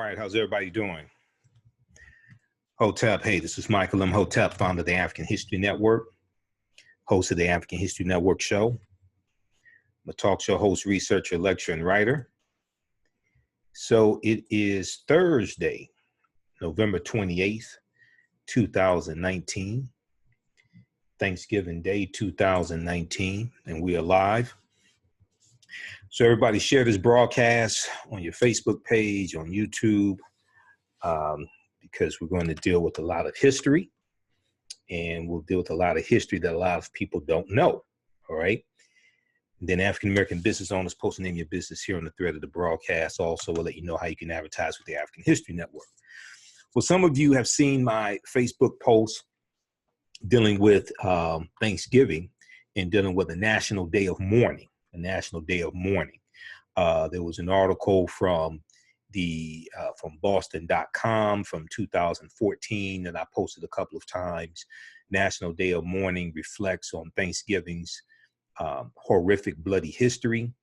right, how's everybody doing? Hotep, hey, this is Michael Imhotep, founder of the African History Network, host of the African History Network show. I'm a talk show host, researcher, lecturer, and writer. So it is Thursday, November 28th, 2019, Thanksgiving Day 2019, and we are live. So everybody share this broadcast on your Facebook page, on YouTube, because we're going to deal with a lot of history, and we'll deal with a lot of history that a lot of people don't know, all right? And then African-American business owners, post the name of your business here on the thread of the broadcast. Also, we'll let you know how you can advertise with the African History Network. Well, some of you have seen my Facebook post dealing with Thanksgiving and dealing with a National Day of Mourning, a National Day of Mourning. There was an article from Boston.com from 2014 that I posted a couple of times. National Day of Mourning reflects on Thanksgiving's horrific bloody history.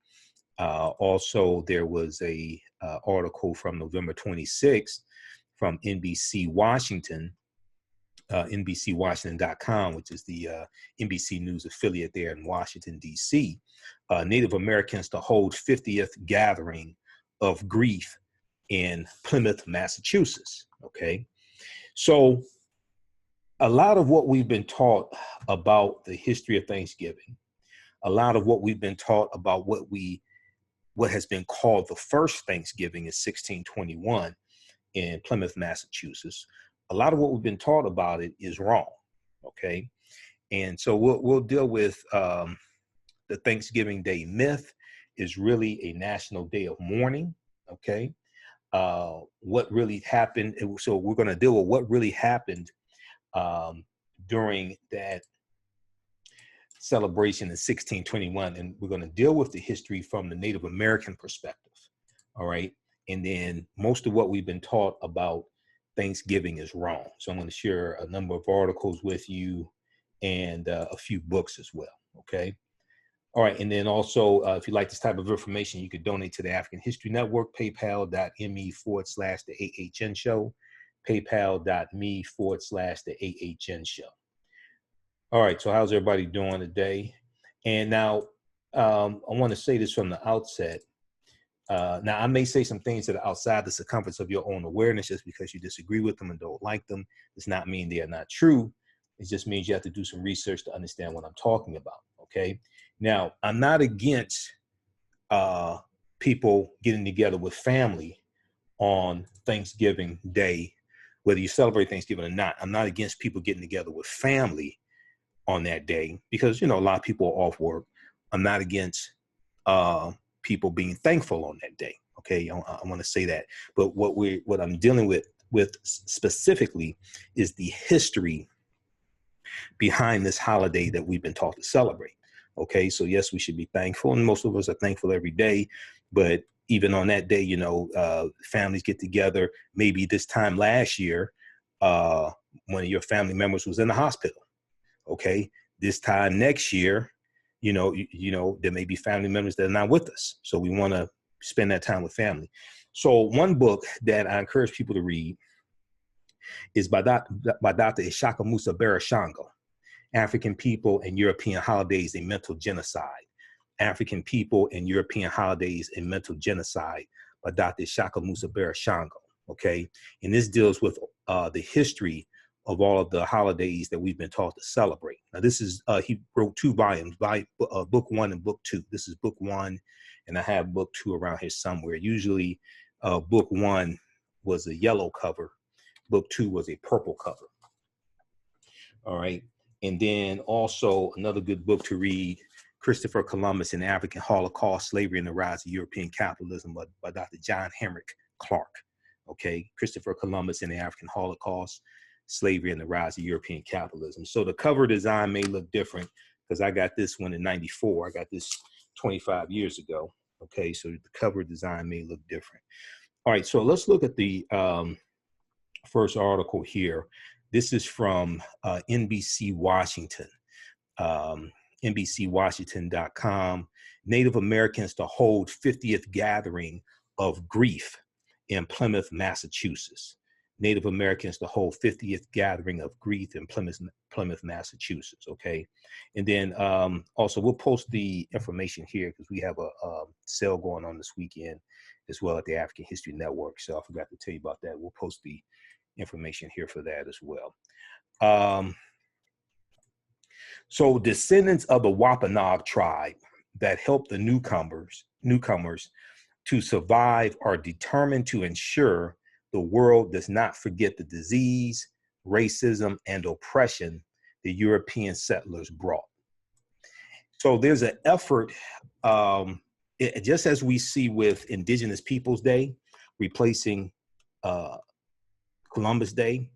Also, there was a article from November 26th from NBC Washington, NBCWashington.com, which is the NBC News affiliate there in Washington, D.C. Native Americans to hold 50th gathering of grief in Plymouth, Massachusetts. Okay, so a lot of what we've been taught about the history of Thanksgiving, a lot of what we've been taught about what has been called the first Thanksgiving in 1621 in Plymouth, Massachusetts. A lot of what we've been taught about it is wrong. Okay, and so we'll deal with the Thanksgiving Day myth is really a national day of mourning. Okay. What really happened. So we're going to deal with what really happened during that celebration in 1621. And we're going to deal with the history from the Native American perspective. All right. And then most of what we've been taught about Thanksgiving is wrong. So I'm going to share a number of articles with you and a few books as well. Okay. All right, and then also, if you like this type of information, you could donate to the African History Network, paypal.me/the AHN show, paypal.me/the AHN show. All right, so how's everybody doing today? And now, I want to say this from the outset. Now, I may say some things that are outside the circumference of your own awareness just because you disagree with them and don't like them. Does not mean they are not true. It just means you have to do some research to understand what I'm talking about, okay? Now, I'm not against people getting together with family on Thanksgiving Day, whether you celebrate Thanksgiving or not. I'm not against people getting together with family on that day because, you know, a lot of people are off work. I'm not against people being thankful on that day, okay? I want to say that. But what I'm dealing with specifically is the history behind this holiday that we've been taught to celebrate. Okay, so yes, we should be thankful, and most of us are thankful every day. But even on that day, you know, families get together. Maybe this time last year, one of your family members was in the hospital. Okay, this time next year, you know, there may be family members that are not with us. So we want to spend that time with family. So one book that I encourage people to read is by Dr. Ishaka Musa Barashango, African People and European Holidays and Mental Genocide. African People and European Holidays and Mental Genocide by Dr. Ishaka Musa Barashango, okay? And this deals with the history of all of the holidays that we've been taught to celebrate. Now this is, he wrote 2 volumes, book 1 and book 2. This is book 1, and I have book 2 around here somewhere. Usually book 1 was a yellow cover, book 2 was a purple cover, all right? And then also another good book to read, Christopher Columbus and the African Holocaust, Slavery and the Rise of European Capitalism by Dr. John Henrik Clark. Okay, Christopher Columbus and the African Holocaust, Slavery and the Rise of European Capitalism. So the cover design may look different because I got this one in '94. I got this 25 years ago. Okay, so the cover design may look different. All right, so let's look at the first article here. This is from NBC Washington, NBCWashington.com. Native Americans to hold 50th gathering of grief in Plymouth, Massachusetts. Native Americans to hold 50th gathering of grief in Plymouth, Massachusetts. Okay, and then also we'll post the information here because we have a sale going on this weekend as well at the African History Network. So I forgot to tell you about that. We'll post the information here for that as well. So descendants of the Wampanoag tribe that helped the newcomers to survive are determined to ensure the world does not forget the disease, racism, and oppression the European settlers brought. So there's an effort, just as we see with Indigenous Peoples Day, replacing Columbus Day,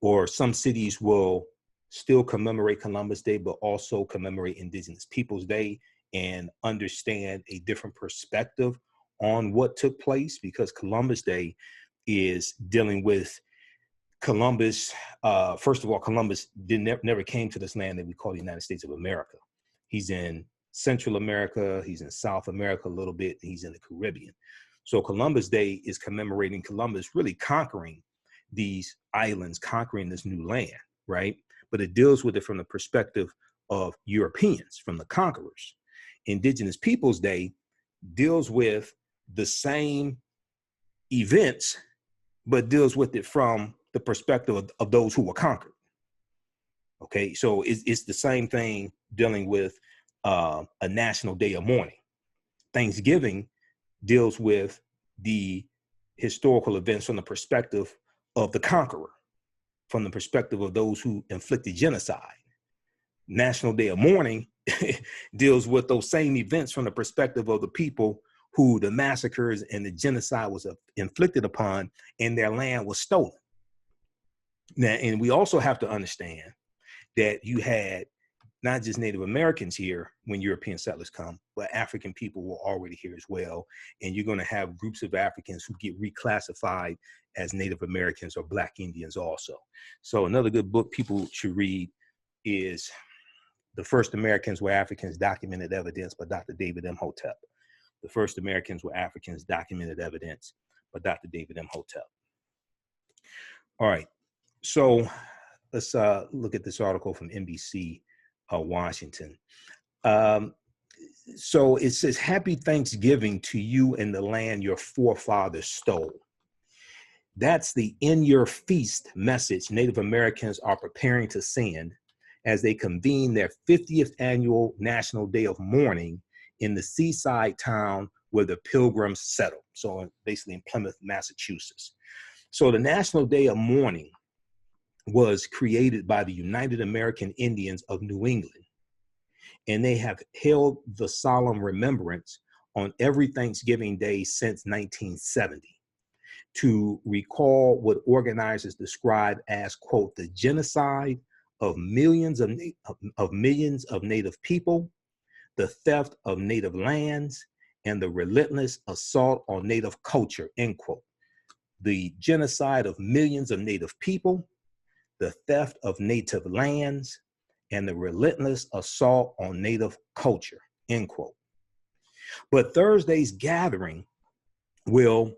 or some cities will still commemorate Columbus Day, but also commemorate Indigenous Peoples Day and understand a different perspective on what took place, because Columbus Day is dealing with Columbus. First of all, Columbus never came to this land that we call the United States of America. He's in Central America, he's in South America a little bit, and he's in the Caribbean. So Columbus Day is commemorating Columbus really conquering these islands, conquering this new land, right? But it deals with it from the perspective of Europeans, from the conquerors. Indigenous Peoples Day deals with the same events, but deals with it from the perspective of those who were conquered. Okay, so it's the same thing dealing with a national day of mourning. Thanksgiving deals with the historical events from the perspective of the conqueror, from the perspective of those who inflicted genocide. National Day of Mourning deals with those same events from the perspective of the people who the massacres and the genocide was inflicted upon and their land was stolen. Now, and we also have to understand that you had not just Native Americans here when European settlers come, but African people were already here as well. And you're going to have groups of Africans who get reclassified as Native Americans or Black Indians also. So another good book people should read is The First Americans Were Africans, Documented Evidence by Dr. David Imhotep. The First Americans Were Africans, Documented Evidence by Dr. David Imhotep. All right, so let's look at this article from NBC Washington. So it says, "Happy Thanksgiving to you and the land your forefathers stole." That's the "in your feast" message Native Americans are preparing to send as they convene their 50th annual National Day of Mourning in the seaside town where the Pilgrims settled. So basically in Plymouth, Massachusetts. So the National Day of Mourning was created by the United American Indians of New England. And they have held the solemn remembrance on every Thanksgiving Day since 1970 to recall what organizers describe as, quote, the genocide of millions of Native people, the theft of Native lands, and the relentless assault on Native culture, end quote. The genocide of millions of Native people, the theft of Native lands, and the relentless assault on Native culture, end quote. But Thursday's gathering will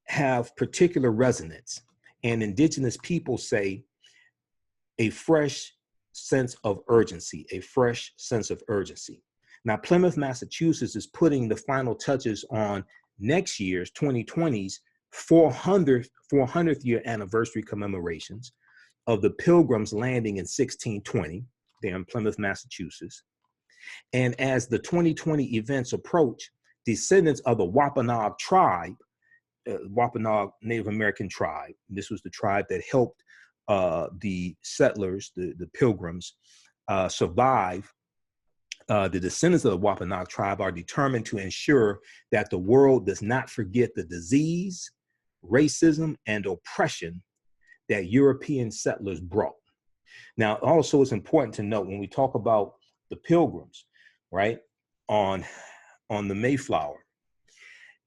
have particular resonance, and Indigenous people say a fresh sense of urgency, a fresh sense of urgency. Now, Plymouth, Massachusetts is putting the final touches on next year's 2020's 400th year anniversary commemorations of the Pilgrims landing in 1620 there in Plymouth, Massachusetts. And as the 2020 events approach, descendants of the Wampanoag tribe, Wampanoag Native American tribe, this was the tribe that helped the settlers, the Pilgrims, survive. The descendants of the Wampanoag tribe are determined to ensure that the world does not forget the disease, racism, and oppression that European settlers brought. Now, also it's important to note when we talk about the Pilgrims, right, on the Mayflower,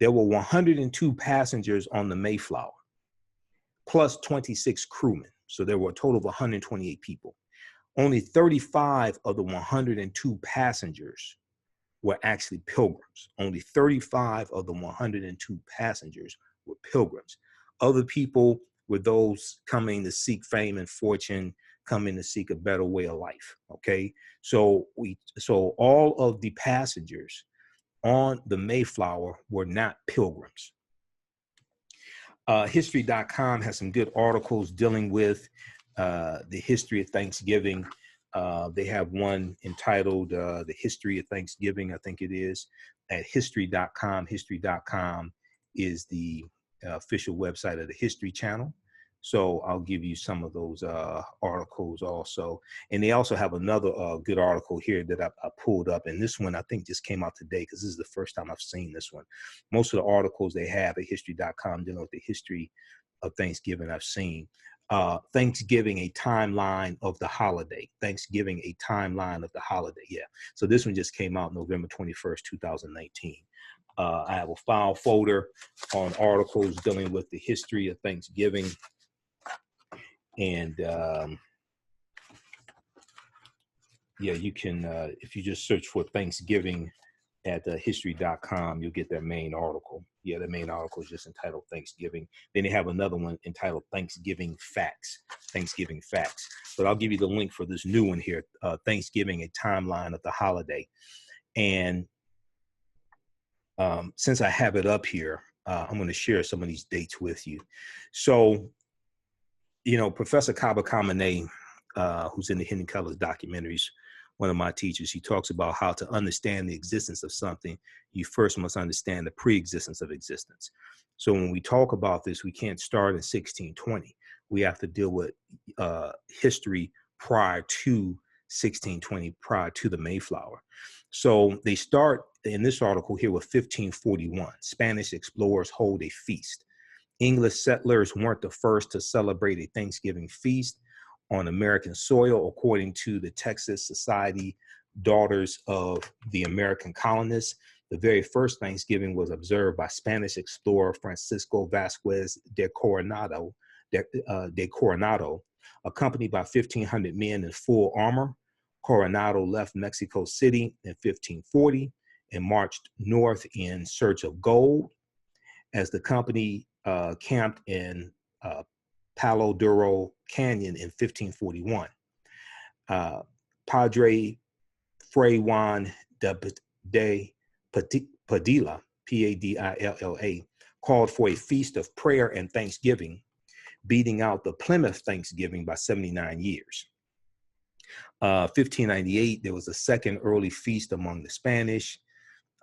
there were 102 passengers on the Mayflower, plus 26 crewmen. So there were a total of 128 people. Only 35 of the 102 passengers were actually Pilgrims. Only 35 of the 102 passengers were pilgrims. Other people were those coming to seek fame and fortune, coming to seek a better way of life. Okay, so all of the passengers on the Mayflower were not pilgrims. History.com has some good articles dealing with the history of Thanksgiving. They have one entitled The History of Thanksgiving, I think it is, at history.com. History.com is the official website of the History Channel. So I'll give you some of those articles also. And they also have another good article here that I pulled up. And this one, I think, just came out today because this is the first time I've seen this one. Most of the articles they have at history.com dealing with the history of Thanksgiving I've seen. Thanksgiving, a timeline of the holiday. Thanksgiving, a timeline of the holiday. Yeah. So this one just came out November 21st, 2019. I have a file folder on articles dealing with the history of Thanksgiving. And yeah, you can, if you just search for Thanksgiving at history.com, you'll get that main article. Yeah, the main article is just entitled Thanksgiving. Then they have another one entitled Thanksgiving Facts. Thanksgiving Facts. But I'll give you the link for this new one here, Thanksgiving, a timeline of the holiday. And since I have it up here, I'm going to share some of these dates with you. So, you know, Professor Kaba Kamene, who's in the Hidden Colors documentaries, one of my teachers, he talks about how to understand the existence of something, you first must understand the pre-existence of existence. So when we talk about this, we can't start in 1620. We have to deal with history prior to 1620, prior to the Mayflower. So they start in this article here with 1541. Spanish explorers hold a feast. English settlers weren't the first to celebrate a Thanksgiving feast on American soil, according to the Texas Society Daughters of the American Colonists. The very first Thanksgiving was observed by Spanish explorer Francisco Vasquez de Coronado, accompanied by 1,500 men in full armor. Coronado left Mexico City in 1540 and marched north in search of gold. As the company camped in Palo Duro Canyon in 1541. Padre Fray Juan de Padilla, Padilla, called for a feast of prayer and thanksgiving, beating out the Plymouth Thanksgiving by 79 years. 1598, there was a second early feast among the Spanish.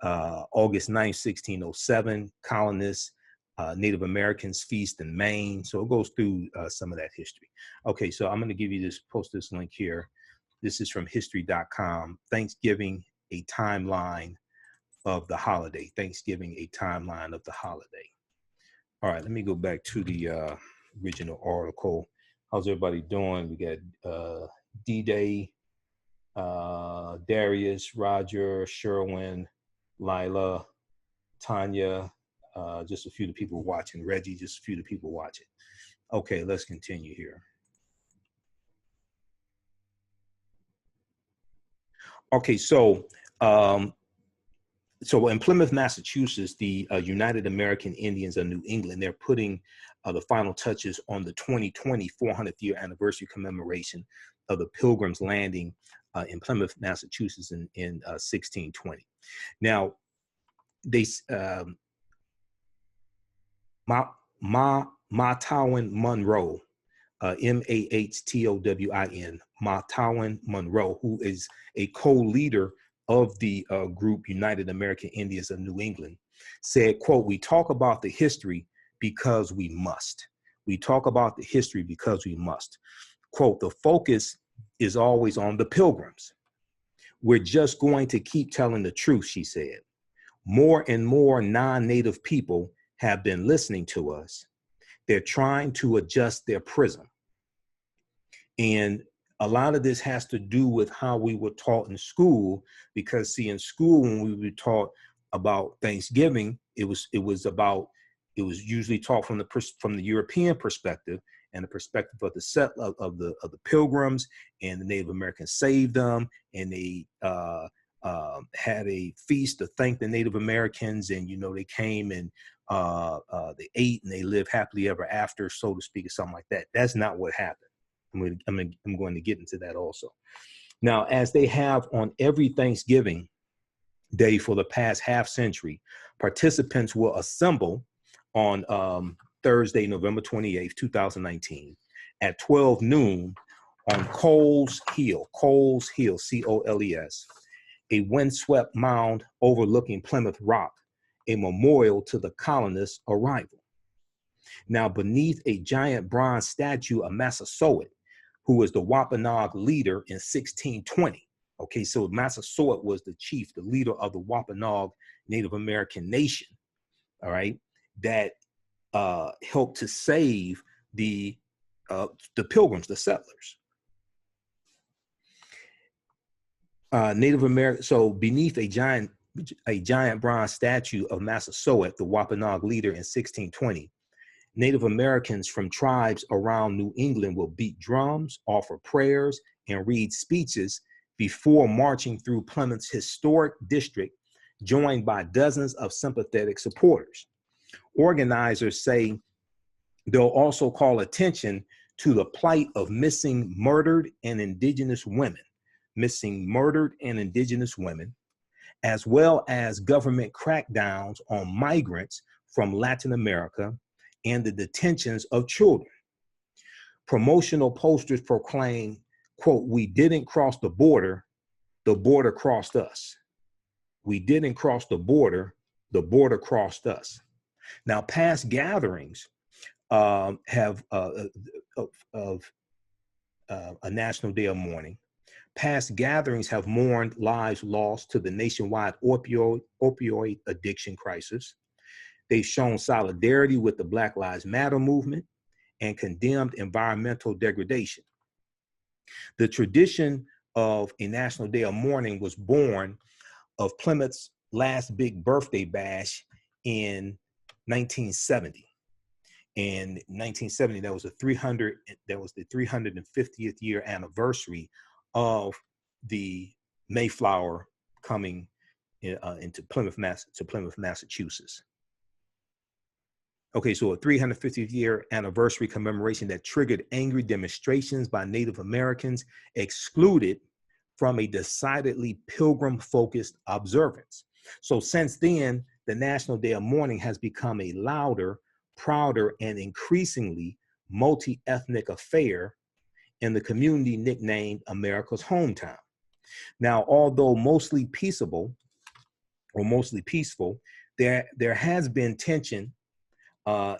August 9th, 1607, colonists, Native Americans feast in Maine. So it goes through some of that history. Okay, so I'm going to give you this, post this link here. This is from history.com. Thanksgiving, a timeline of the holiday. Thanksgiving, a timeline of the holiday. All right, let me go back to the original article. How's everybody doing? We got D-Day, Darius, Roger, Sherwin, Lila, Tanya, just a few of the people watching. Reggie, just a few of the people watching. Okay, let's continue here. Okay, so in Plymouth, Massachusetts, the United American Indians of New England, they're putting the final touches on the 2020 400th year anniversary commemoration of the Pilgrims landing in Plymouth, Massachusetts in 1620. Now, they Mahtowin Monroe, Mahtowin, Mahtowin Monroe, who is a co-leader of the group United American Indians of New England, said, quote, "We talk about the history because we must. We talk about the history because we must." Quote, "The focus is always on the Pilgrims. We're just going to keep telling the truth," she said. "More and more non-native people have been listening to us. They're trying to adjust their prism." And a lot of this has to do with how we were taught in school, because see, in school, when we were taught about Thanksgiving, it was usually taught from the European perspective and the perspective of the Pilgrims, and the Native Americans saved them, and they had a feast to thank the Native Americans, and they came and they ate and they lived happily ever after, so to speak, or something like that. That's not what happened. I'm going to get into that also. Now, as they have on every Thanksgiving Day for the past half century, participants will assemble on Thursday, November 28th, 2019, at 12 noon on Coles Hill, Coles, a windswept mound overlooking Plymouth Rock, a memorial to the colonists' arrival. Now, beneath a giant bronze statue of Massasoit, who was the Wampanoag leader in 1620. Okay, so Massasoit was the chief, the leader of the Wampanoag Native American nation, all right, that helped to save the pilgrims, the settlers. Native American, so beneath a giant bronze statue of Massasoit, the Wampanoag leader in 1620, Native Americans from tribes around New England will beat drums, offer prayers, and read speeches before marching through Plymouth's historic district, joined by dozens of sympathetic supporters. Organizers say they'll also call attention to the plight of missing, murdered, and indigenous women, as well as government crackdowns on migrants from Latin America and the detentions of children. Promotional posters proclaim, quote, "We didn't cross the border crossed us. We didn't cross the border crossed us." Now, past gatherings of a National Day of Mourning, past gatherings have mourned lives lost to the nationwide opioid addiction crisis. They've shown solidarity with the Black Lives Matter movement and condemned environmental degradation. The tradition of a National Day of Mourning was born of Plymouth's last big birthday bash in 1970. In 1970, that was the 350th year anniversary of the Mayflower coming into Plymouth, Massachusetts. Okay, so a 350th year anniversary commemoration that triggered angry demonstrations by Native Americans excluded from a decidedly pilgrim-focused observance. So since then, the National Day of Mourning has become a louder, prouder, and increasingly multi-ethnic affair in the community nicknamed America's Hometown. Now, although mostly peaceable, there has been tension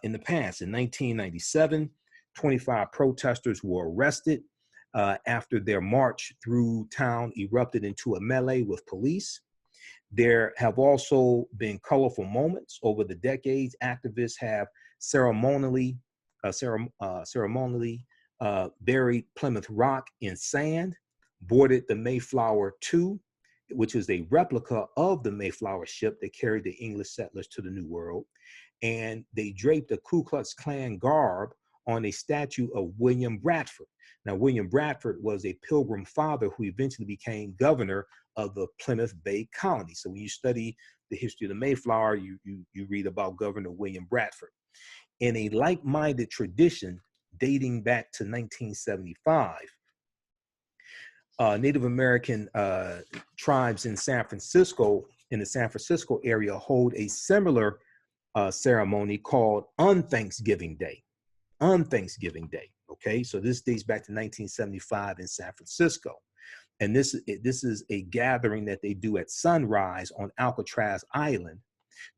in the past. In 1997, 25 protesters were arrested after their march through town erupted into a melee with police. There have also been colorful moments over the decades. Activists have ceremonially buried Plymouth Rock in sand, boarded the Mayflower II, which is a replica of the Mayflower ship that carried the English settlers to the New World, and they draped a Ku Klux Klan garb on a statue of William Bradford. Now, William Bradford was a Pilgrim father who eventually became governor of the Plymouth Bay Colony. So when you study the history of the Mayflower, you read about Governor William Bradford. In a like-minded tradition dating back to 1975, Native American tribes in the San Francisco area hold a similar ceremony called on Thanksgiving Day. Okay, so this dates back to 1975 in San Francisco. And this is a gathering that they do at sunrise on Alcatraz Island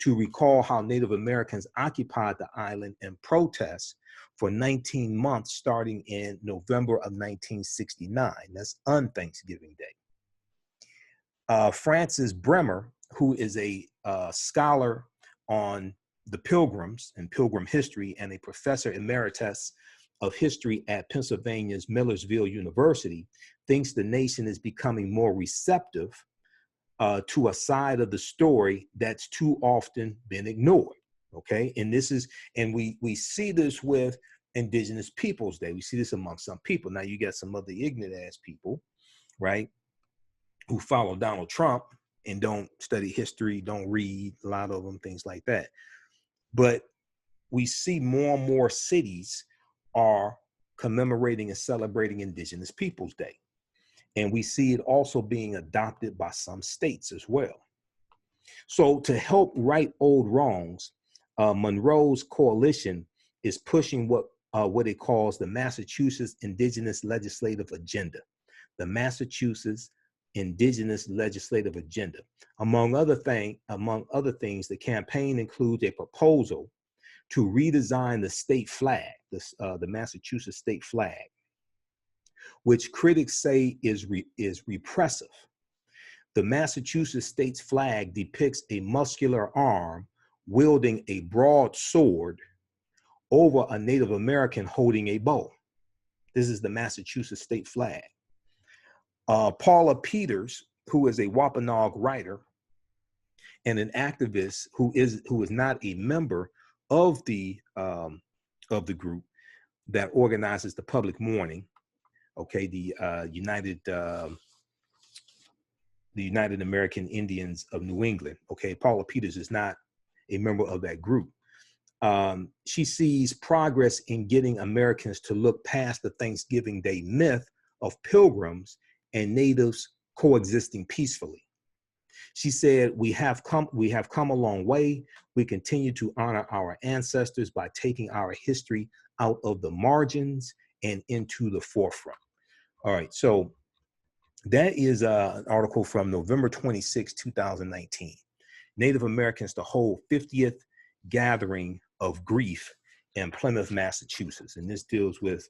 to recall how Native Americans occupied the island in protest for 19 months starting in November of 1969. That's on Thanksgiving Day. Francis Bremer, who is a scholar on the Pilgrims and Pilgrim history and a professor emeritus of history at Pennsylvania's Millersville University, thinks the nation is becoming more receptive to a side of the story that's too often been ignored. Okay, and we see this with Indigenous Peoples Day. We see this among some people. Now you got some other ignorant ass people, right, who follow Donald Trump and don't study history, don't read, a lot of them, things like that. But we see more and more cities are commemorating and celebrating Indigenous Peoples Day. And we see it also being adopted by some states as well. So to help right old wrongs, Monroe's coalition is pushing what it calls the Massachusetts Indigenous Legislative Agenda. The Massachusetts Indigenous Legislative Agenda. Among other things, the campaign includes a proposal to redesign the state flag, the Massachusetts state flag, which critics say is repressive. The Massachusetts state's flag depicts a muscular arm wielding a broadsword over a Native American holding a bow. This is the Massachusetts state flag. Paula Peters, who is a Wampanoag writer and an activist who is not a member of the group that organizes the public mourning, okay, the United American Indians of New England. Okay, Paula Peters is not a member of that group. She sees progress in getting Americans to look past the Thanksgiving Day myth of pilgrims and natives coexisting peacefully. She said, we have come a long way. We continue to honor our ancestors by taking our history out of the margins and into the forefront. All right, so that is an article from November 26, 2019. Native Americans to hold 50th gathering of grief in Plymouth, Massachusetts. And this deals with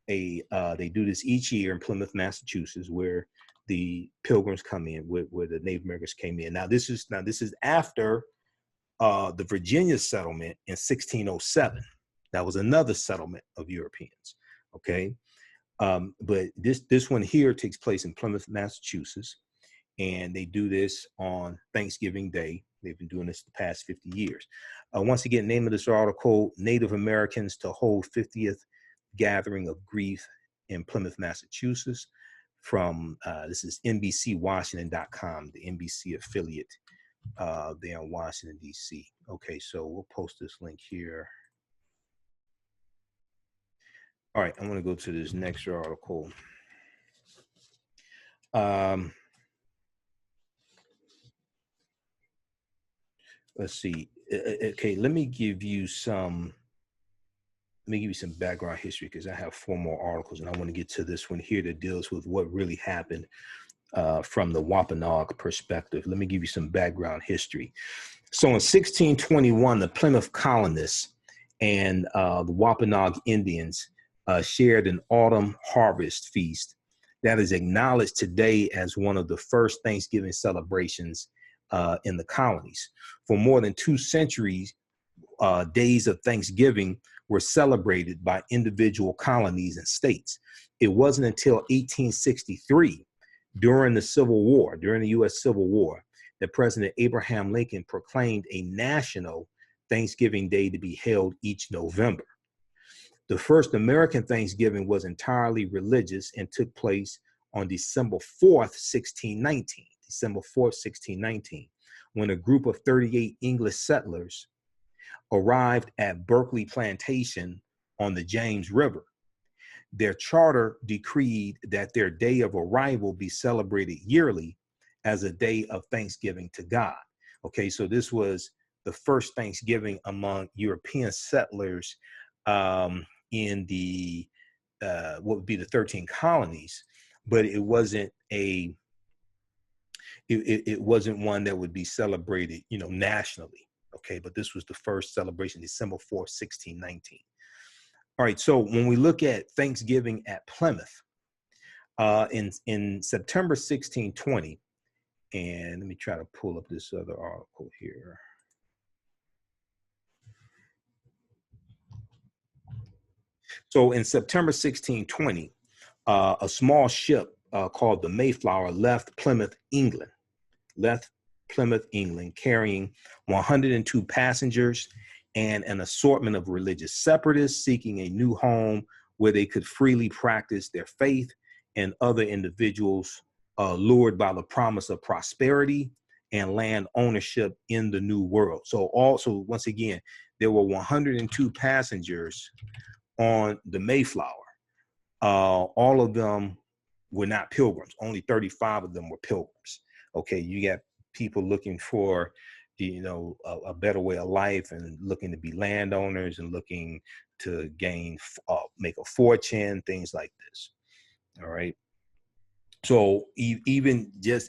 they do this each year in Plymouth, Massachusetts, where the pilgrims come in, where the Native Americans came in. Now this is after the Virginia settlement in 1607. That was another settlement of Europeans. Okay. But this one here takes place in Plymouth, Massachusetts, and they do this on Thanksgiving Day. They've been doing this the past 50 years. Once again, name of this article, Native Americans to hold 50th Gathering of Grief in Plymouth, Massachusetts, from, this is NBCWashington.com, the NBC affiliate there in Washington, D.C. Okay, so we'll post this link here. All right, I'm going to go to this next article. Let's see. Okay, let me give you some background history, because I have 4 more articles, and I want to get to this one here that deals with what really happened from the Wampanoag perspective. Let me give you some background history. So in 1621, the Plymouth colonists and the Wampanoag Indians shared an autumn harvest feast that is acknowledged today as one of the first Thanksgiving celebrations in the colonies. For more than 2 centuries, days of Thanksgiving were celebrated by individual colonies and states. It wasn't until 1863, during the U.S. Civil War, that President Abraham Lincoln proclaimed a national Thanksgiving Day to be held each November. The first American Thanksgiving was entirely religious and took place on December 4th, 1619, when a group of 38 English settlers arrived at Berkeley Plantation on the James River. Their charter decreed that their day of arrival be celebrated yearly as a day of thanksgiving to God. Okay, so this was the first Thanksgiving among European settlers in the what would be the 13 colonies, but it wasn't it wasn't one that would be celebrated, nationally. Okay, but this was the first celebration, December 4th, 1619. All right, so when we look at Thanksgiving at Plymouth, in September 1620, and let me try to pull up this other article here. So in September 1620, a small ship called the Mayflower left Plymouth, England, carrying 102 passengers and an assortment of religious separatists seeking a new home where they could freely practice their faith, and other individuals lured by the promise of prosperity and land ownership in the New World. So also, once again, there were 102 passengers on the Mayflower. All of them were not pilgrims. Only 35 of them were pilgrims. Okay, you got people looking for, a better way of life and looking to be landowners and looking to gain, make a fortune, things like this. All right. So even there,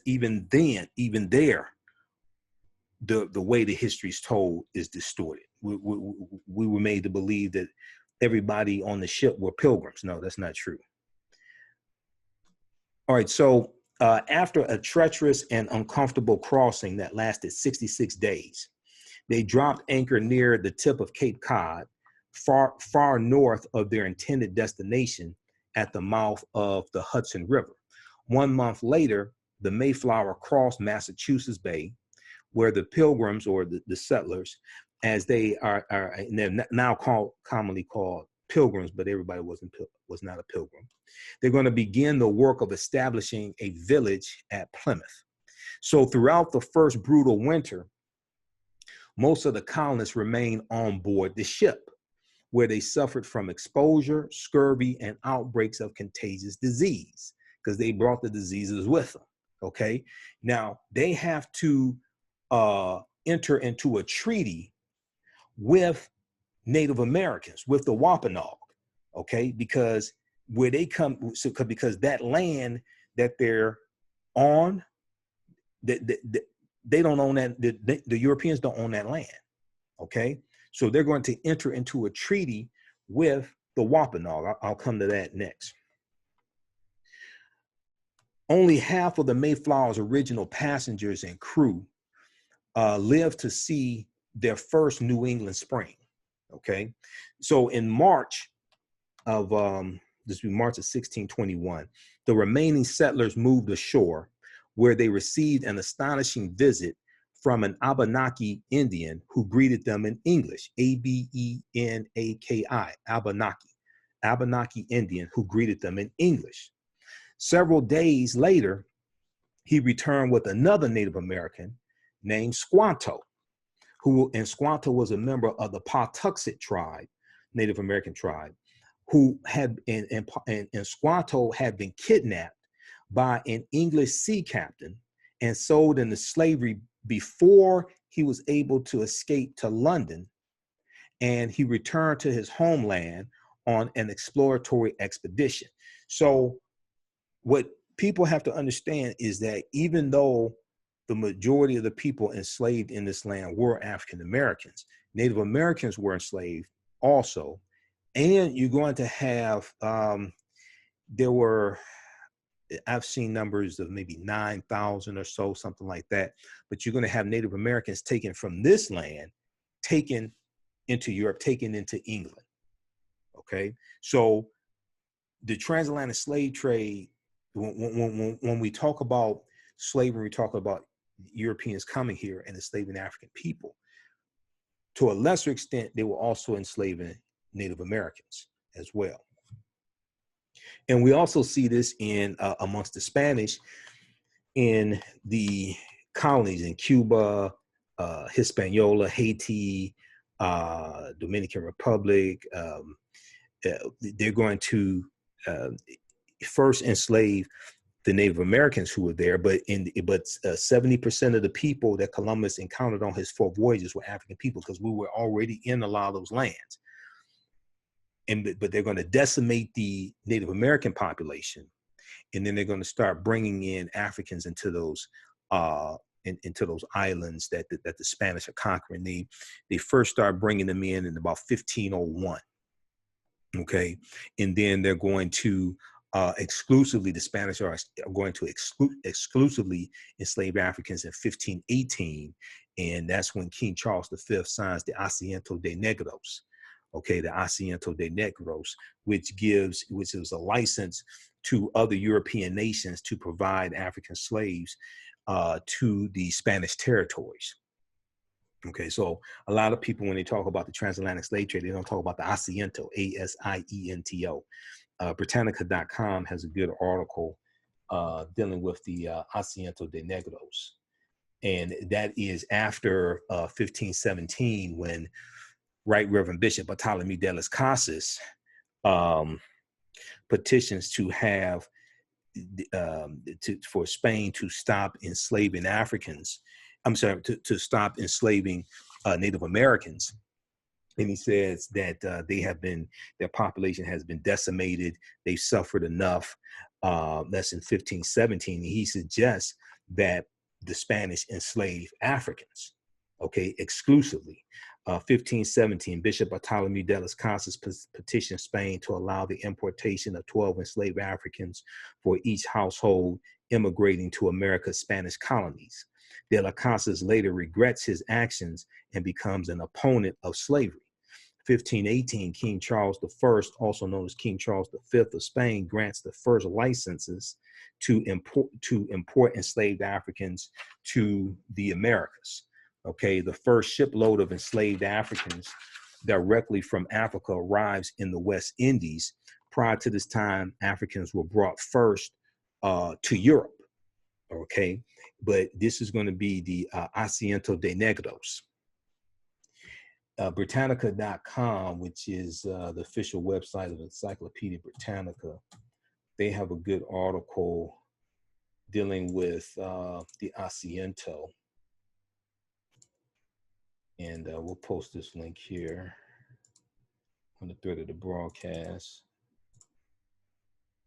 the way the history is told is distorted. We were made to believe that everybody on the ship were pilgrims. No, that's not true. All right, so after a treacherous and uncomfortable crossing that lasted 66 days, they dropped anchor near the tip of Cape Cod, far north of their intended destination at the mouth of the Hudson River. 1 month later, the Mayflower crossed Massachusetts Bay, where the pilgrims, or the settlers, as they are and they're now commonly called pilgrims, but everybody was not a pilgrim. They're going to begin the work of establishing a village at Plymouth. So throughout the first brutal winter, most of the colonists remained on board the ship, where they suffered from exposure, scurvy, and outbreaks of contagious disease, because they brought the diseases with them. Okay, now they have to enter into a treaty with Native Americans, with the Wampanoag, okay, because where they come, because that land that they're on, they don't own that, the Europeans don't own that land, okay? So they're going to enter into a treaty with the Wampanoag. I'll come to that next. Only half of the Mayflower's original passengers and crew lived to see their first New England spring, okay? So in March of, this would be March of 1621, the remaining settlers moved ashore, where they received an astonishing visit from an Abenaki Indian who greeted them in English, Abenaki, Abenaki Indian who greeted them in English. Several days later, he returned with another Native American named Squanto, and Squanto was a member of the Patuxet tribe, Native American tribe, who had, and Squanto had been kidnapped by an English sea captain and sold into slavery before he was able to escape to London, and he returned to his homeland on an exploratory expedition. So what people have to understand is that even though the majority of the people enslaved in this land were African Americans, Native Americans were enslaved also. And you're going to have, I've seen numbers of maybe 9,000 or so, something like that. But you're going to have Native Americans taken from this land, taken into Europe, taken into England. Okay. So the transatlantic slave trade, when we talk about slavery, we talk about Europeans coming here and enslaving African people. To a lesser extent, they were also enslaving Native Americans as well. And we also see this in amongst the Spanish in the colonies in Cuba, Hispaniola, Haiti, Dominican Republic. They're going to first enslave the Native Americans who were there, but 70% of the people that Columbus encountered on his 4 voyages were African people, because we were already in a lot of those lands. But they're going to decimate the Native American population, and then they're going to start bringing in Africans into those into those islands that the Spanish are conquering. They first start bringing them in about 1501. Okay, and then they're going to exclusively, the Spanish are going to exclusively enslave Africans in 1518, and that's when King Charles V signs the Asiento de Negros. Okay, the Asiento de Negros, which is a license to other European nations to provide African slaves to the Spanish territories. Okay, so a lot of people, when they talk about the transatlantic slave trade, they don't talk about the Asiento, A-S-I-E-N-T-O. Britannica.com has a good article dealing with the Asiento de Negros. And that is after 1517, when Right Reverend Bishop Bartholomew de las Casas petitions to have for Spain to stop enslaving Africans. I'm sorry, to stop enslaving Native Americans. And he says that their population has been decimated. They've suffered enough. That's in 1517. He suggests that the Spanish enslave Africans, okay, exclusively. 1517, Bishop Bartholomew de las Casas petitioned Spain to allow the importation of 12 enslaved Africans for each household immigrating to America's Spanish colonies. De las Casas later regrets his actions and becomes an opponent of slavery. 1518, King Charles I, also known as King Charles V of Spain, grants the first licenses to import enslaved Africans to the Americas. Okay, the first shipload of enslaved Africans directly from Africa arrives in the West Indies. Prior to this time, Africans were brought first to Europe. Okay, but this is going to be the Asiento de Negros. Britannica.com, which is the official website of Encyclopedia Britannica, they have a good article dealing with the Asiento. And we'll post this link here on the thread of the broadcast.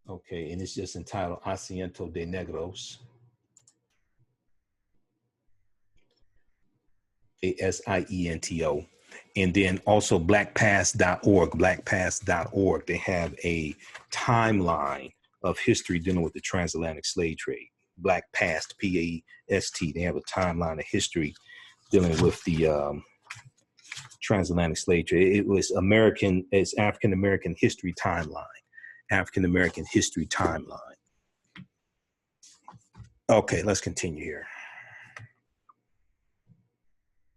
Okay, and it's just entitled Asiento de Negros. ASIENTO. And then also blackpast.org, blackpast.org. They have a timeline of history dealing with the transatlantic slave trade. Black Past, P-A-S-T. They have a timeline of history dealing with the transatlantic slave trade. It was it's African-American history timeline. African-American history timeline. Okay, let's continue here.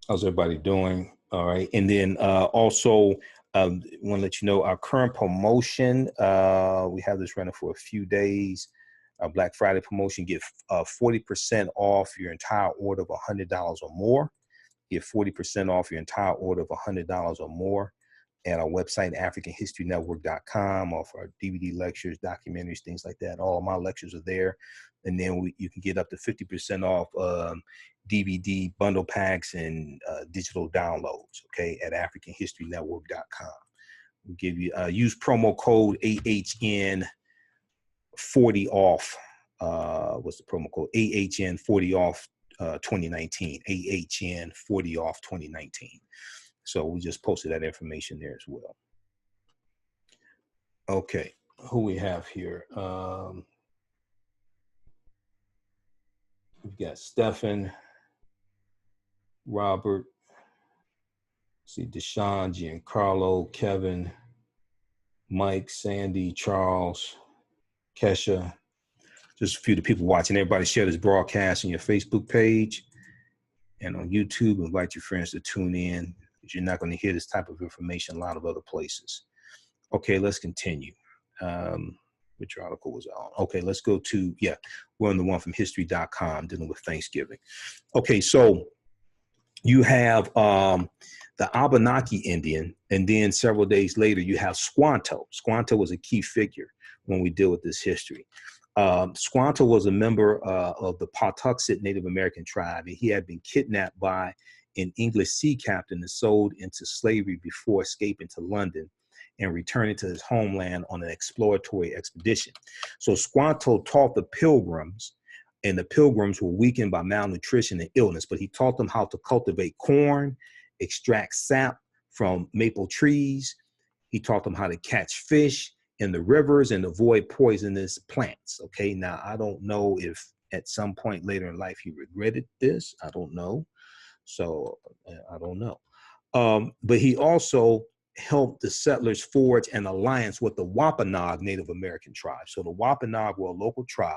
How's everybody doing? All right. And then also, I want to let you know our current promotion. We have this running for a few days. Our Black Friday promotion, get 40% off your entire order of $100 or more. Get 40% off your entire order of $100 or more at our website, AfricanHistoryNetwork.com, off our DVD lectures, documentaries, things like that. All of my lectures are there. And then you can get up to 50% off DVD bundle packs and digital downloads, okay, at AfricanHistoryNetwork.com. We'll give you, use promo code AHN40 off. What's the promo code? AHN40 off 2019. AHN40 off 2019. So we just posted that information there as well. Okay, who we have here? We've got Stephan, Robert, see Deshaun, Giancarlo, Kevin, Mike, Sandy, Charles, Kesha. Just a few of the people watching. Everybody share this broadcast on your Facebook page and on YouTube. Invite your friends to tune in, because you're not going to hear this type of information a lot of other places. Okay, let's continue. Which article was on? Okay, let's go to, we're on the one from history.com dealing with Thanksgiving. Okay, so you have the Abenaki Indian, and then several days later you have Squanto. Squanto was a key figure when we deal with this history. Squanto was a member of the Patuxet Native American tribe, and he had been kidnapped by an English sea captain and sold into slavery before escaping to London and returning to his homeland on an exploratory expedition. So Squanto taught the pilgrims, and the pilgrims were weakened by malnutrition and illness, but he taught them how to cultivate corn, extract sap from maple trees. He taught them how to catch fish in the rivers and avoid poisonous plants. Okay, now I don't know if at some point later in life he regretted this. I don't know. So I don't know. But he also helped the settlers forge an alliance with the Wampanoag Native American tribe. So the Wampanoag were a local tribe,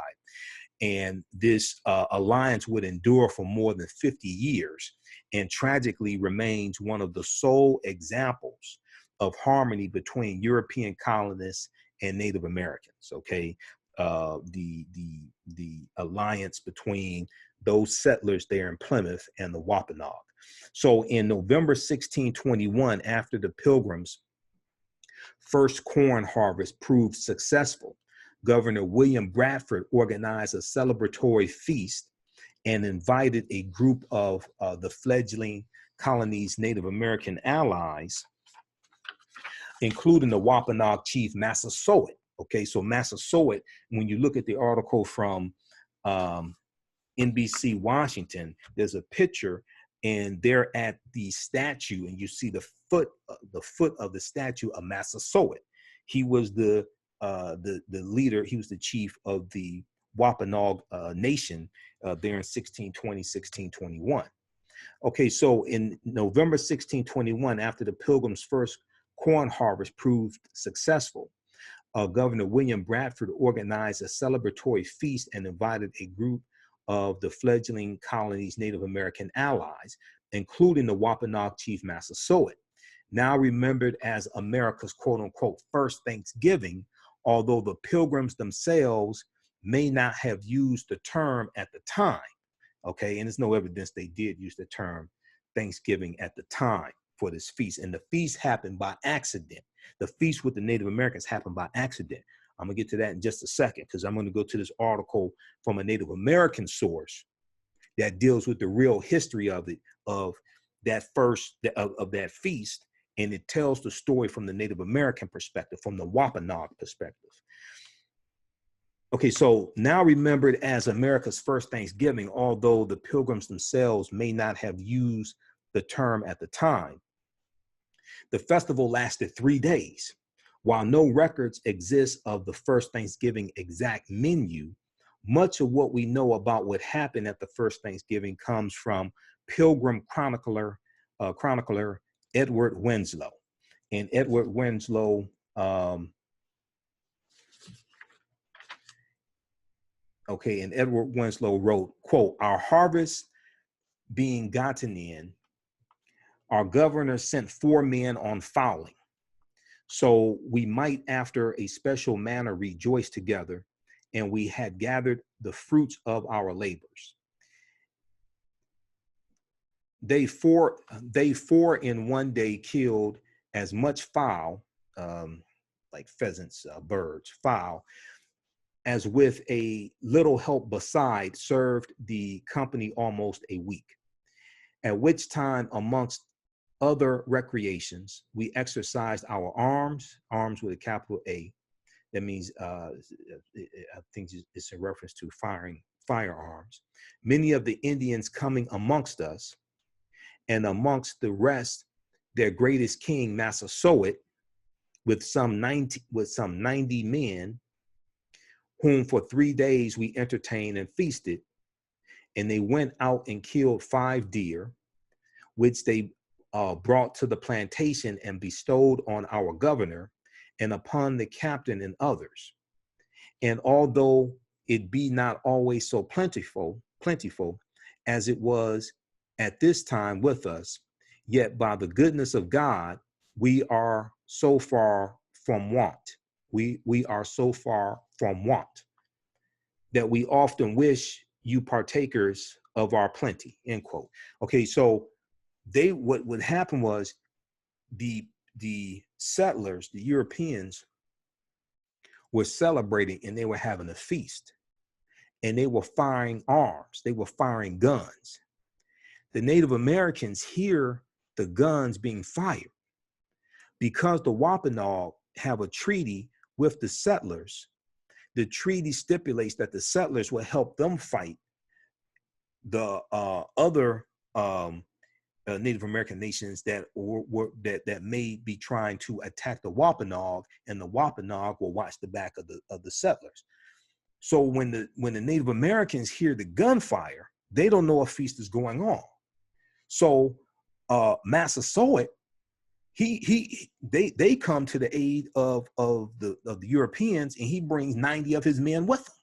and this alliance would endure for more than 50 years and tragically remains one of the sole examples of harmony between European colonists and Native Americans. Okay, the alliance between those settlers there in Plymouth and the Wampanoag. So in November 1621, after the Pilgrims' first corn harvest proved successful, Governor William Bradford organized a celebratory feast and invited a group of the fledgling colony's Native American allies, including the Wampanoag chief Massasoit. Okay, so Massasoit, when you look at the article from NBC Washington, there's a picture and they're at the statue and you see the foot of the statue of Massasoit. He was the leader, he was the chief of the Wampanoag nation there in 1620, 1621. Okay, so in November 1621, after the Pilgrims' first corn harvest proved successful, Governor William Bradford organized a celebratory feast and invited a group of the fledgling colony's Native American allies, including the Wampanoag chief Massasoit. Now remembered as America's quote unquote first Thanksgiving, although the Pilgrims themselves may not have used the term at the time. Okay, and there's no evidence they did use the term Thanksgiving at the time for this feast. And the feast happened by accident. The feast with the Native Americans happened by accident. I'm gonna get to that in just a second because I'm gonna go to this article from a Native American source that deals with the real history of it, of that feast, and it tells the story from the Native American perspective, from the Wampanoag perspective. Okay, so now remembered as America's first Thanksgiving, although the Pilgrims themselves may not have used the term at the time. The festival lasted 3 days. While no records exist of the first Thanksgiving exact menu, much of what we know about what happened at the first Thanksgiving comes from Pilgrim chronicler Edward Winslow. And Edward Winslow wrote, quote, "Our harvest being gotten in, our governor sent 4 men on fowling. So we might after a special manner rejoice together, and we had gathered the fruits of our labors. They four in one day killed as much fowl, like pheasants, birds, fowl, as with a little help beside served the company almost a week. At which time, amongst other recreations, we exercised our arms with a capital A. That means, I think it's a reference to firearms. Many of the Indians coming amongst us, and amongst the rest, their greatest king, Massasoit, with some 90 men, whom for 3 days we entertained and feasted. And they went out and killed 5 deer, which they brought to the plantation and bestowed on our governor and upon the captain and others. And although it be not always so plentiful as it was at this time with us, yet by the goodness of God, we are so far from want. We are so far from want that we often wish you partakers of our plenty," end quote. Okay, so what would happen was the settlers, the Europeans, were celebrating and they were having a feast and they were firing arms, they were firing guns. The Native Americans hear the guns being fired. Because the Wampanoag have a treaty with the settlers, the treaty stipulates that the settlers will help them fight the other Native American nations that may be trying to attack the Wampanoag, and the Wampanoag will watch the back of the settlers. So when the Native Americans hear the gunfire, they don't know a feast is going on. So Massasoit, they come to the aid of the Europeans, and he brings 90 of his men with him.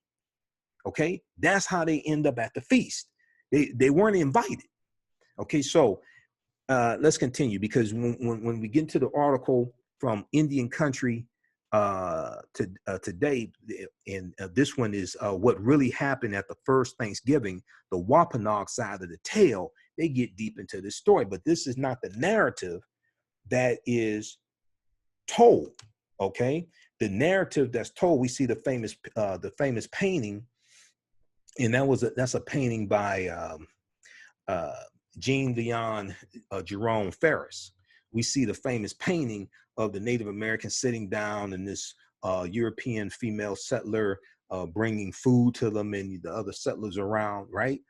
Okay, that's how they end up at the feast. They weren't invited. Okay, so let's continue, because when we get into the article from Indian Country today, and this one is what really happened at the first Thanksgiving. The Wampanoag side of the tale, they get deep into this story, but this is not the narrative that is told. Okay, the narrative that's told, we see the famous painting, and that's a painting by Jean Leon Jerome Ferris. We see the famous painting of the Native Americans sitting down and this European female settler bringing food to them and the other settlers around, right?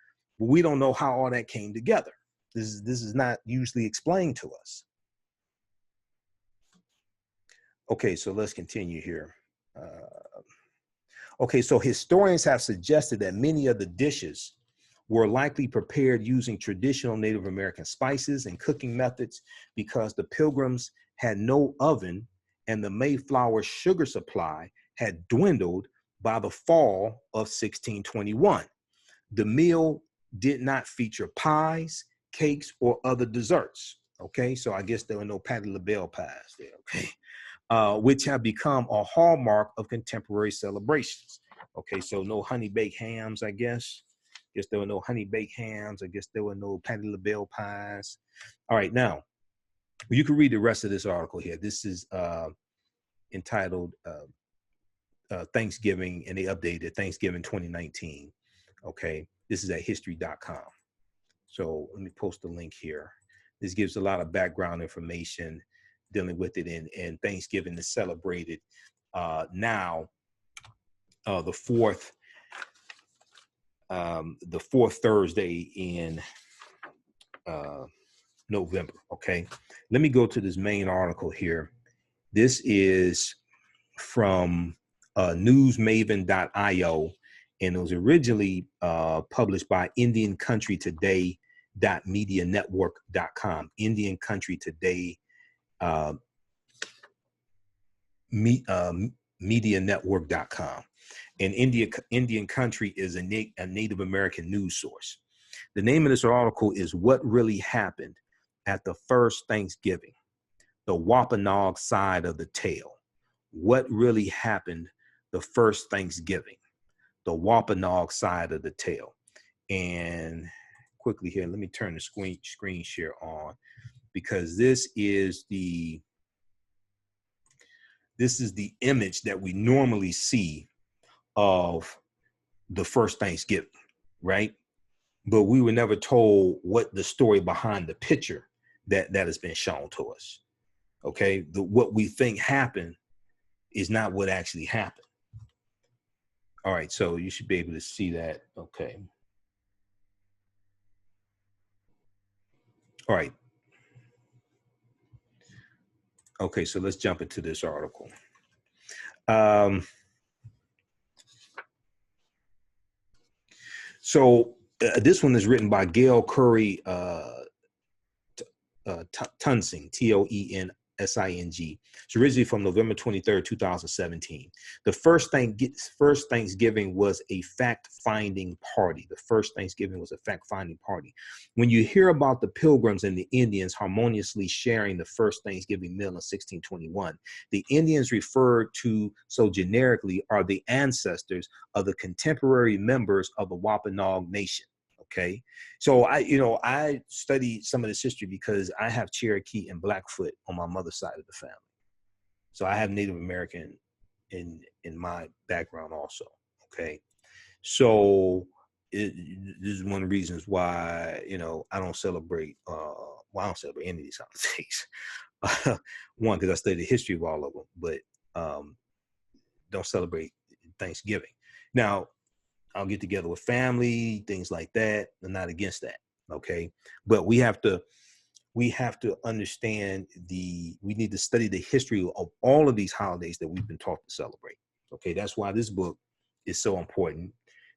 But we don't know how all that came together. This is not usually explained to us. Okay, so let's continue here. Okay, so historians have suggested that many of the dishes were likely prepared using traditional Native American spices and cooking methods because the Pilgrims had no oven and the Mayflower sugar supply had dwindled by the fall of 1621. The meal did not feature pies, cakes, or other desserts. Okay, so I guess there were no Patti LaBelle pies there, okay, which have become a hallmark of contemporary celebrations. Okay, so no honey baked hams, I guess. Guess there were no honey baked hams. I guess there were no Patti LaBelle pies. All right, now you can read the rest of this article here. This is entitled Thanksgiving, and they updated Thanksgiving 2019. Okay, this is at history.com. So let me post the link here. This gives a lot of background information dealing with it, and Thanksgiving is celebrated now the fourth Thursday in November. Okay, let me go to this main article here. This is from newsmaven.io, and it was originally published by Indian Country Today.medianetwork.com. Indian Country Today medianetwork.com. And Indian Country is a Native American news source. The name of this article is What Really Happened at the First Thanksgiving, the Wampanoag Side of the Tale. What really happened the first Thanksgiving, the Wampanoag Side of the Tale. And quickly here, let me turn the screen share on, because this is the image that we normally see of the first Thanksgiving, right? But we were never told what the story behind the picture that has been shown to us. Okay, what we think happened is not what actually happened. All right, so you should be able to see that. Okay. All right. Okay, so let's jump into this article. This one is written by Gail Curry Tunsing, Toensing. It's originally from November 23rd, 2017. The first Thanksgiving was a fact-finding party. The first Thanksgiving was a fact-finding party. When you hear about the Pilgrims and the Indians harmoniously sharing the first Thanksgiving meal in 1621, the Indians referred to so generically are the ancestors of the contemporary members of the Wampanoag Nation. Okay, so I studied some of this history because I have Cherokee and Blackfoot on my mother's side of the family. So I have Native American in my background also. Okay, so this is one of the reasons why I don't celebrate. Well, I don't celebrate any of these holidays. One, because I studied the history of all of them, but don't celebrate Thanksgiving. Now, I'll get together with family, things like that. I'm not against that, okay? But we have to understand we need to study the history of all of these holidays that we've been taught to celebrate, okay? That's why this book is so important.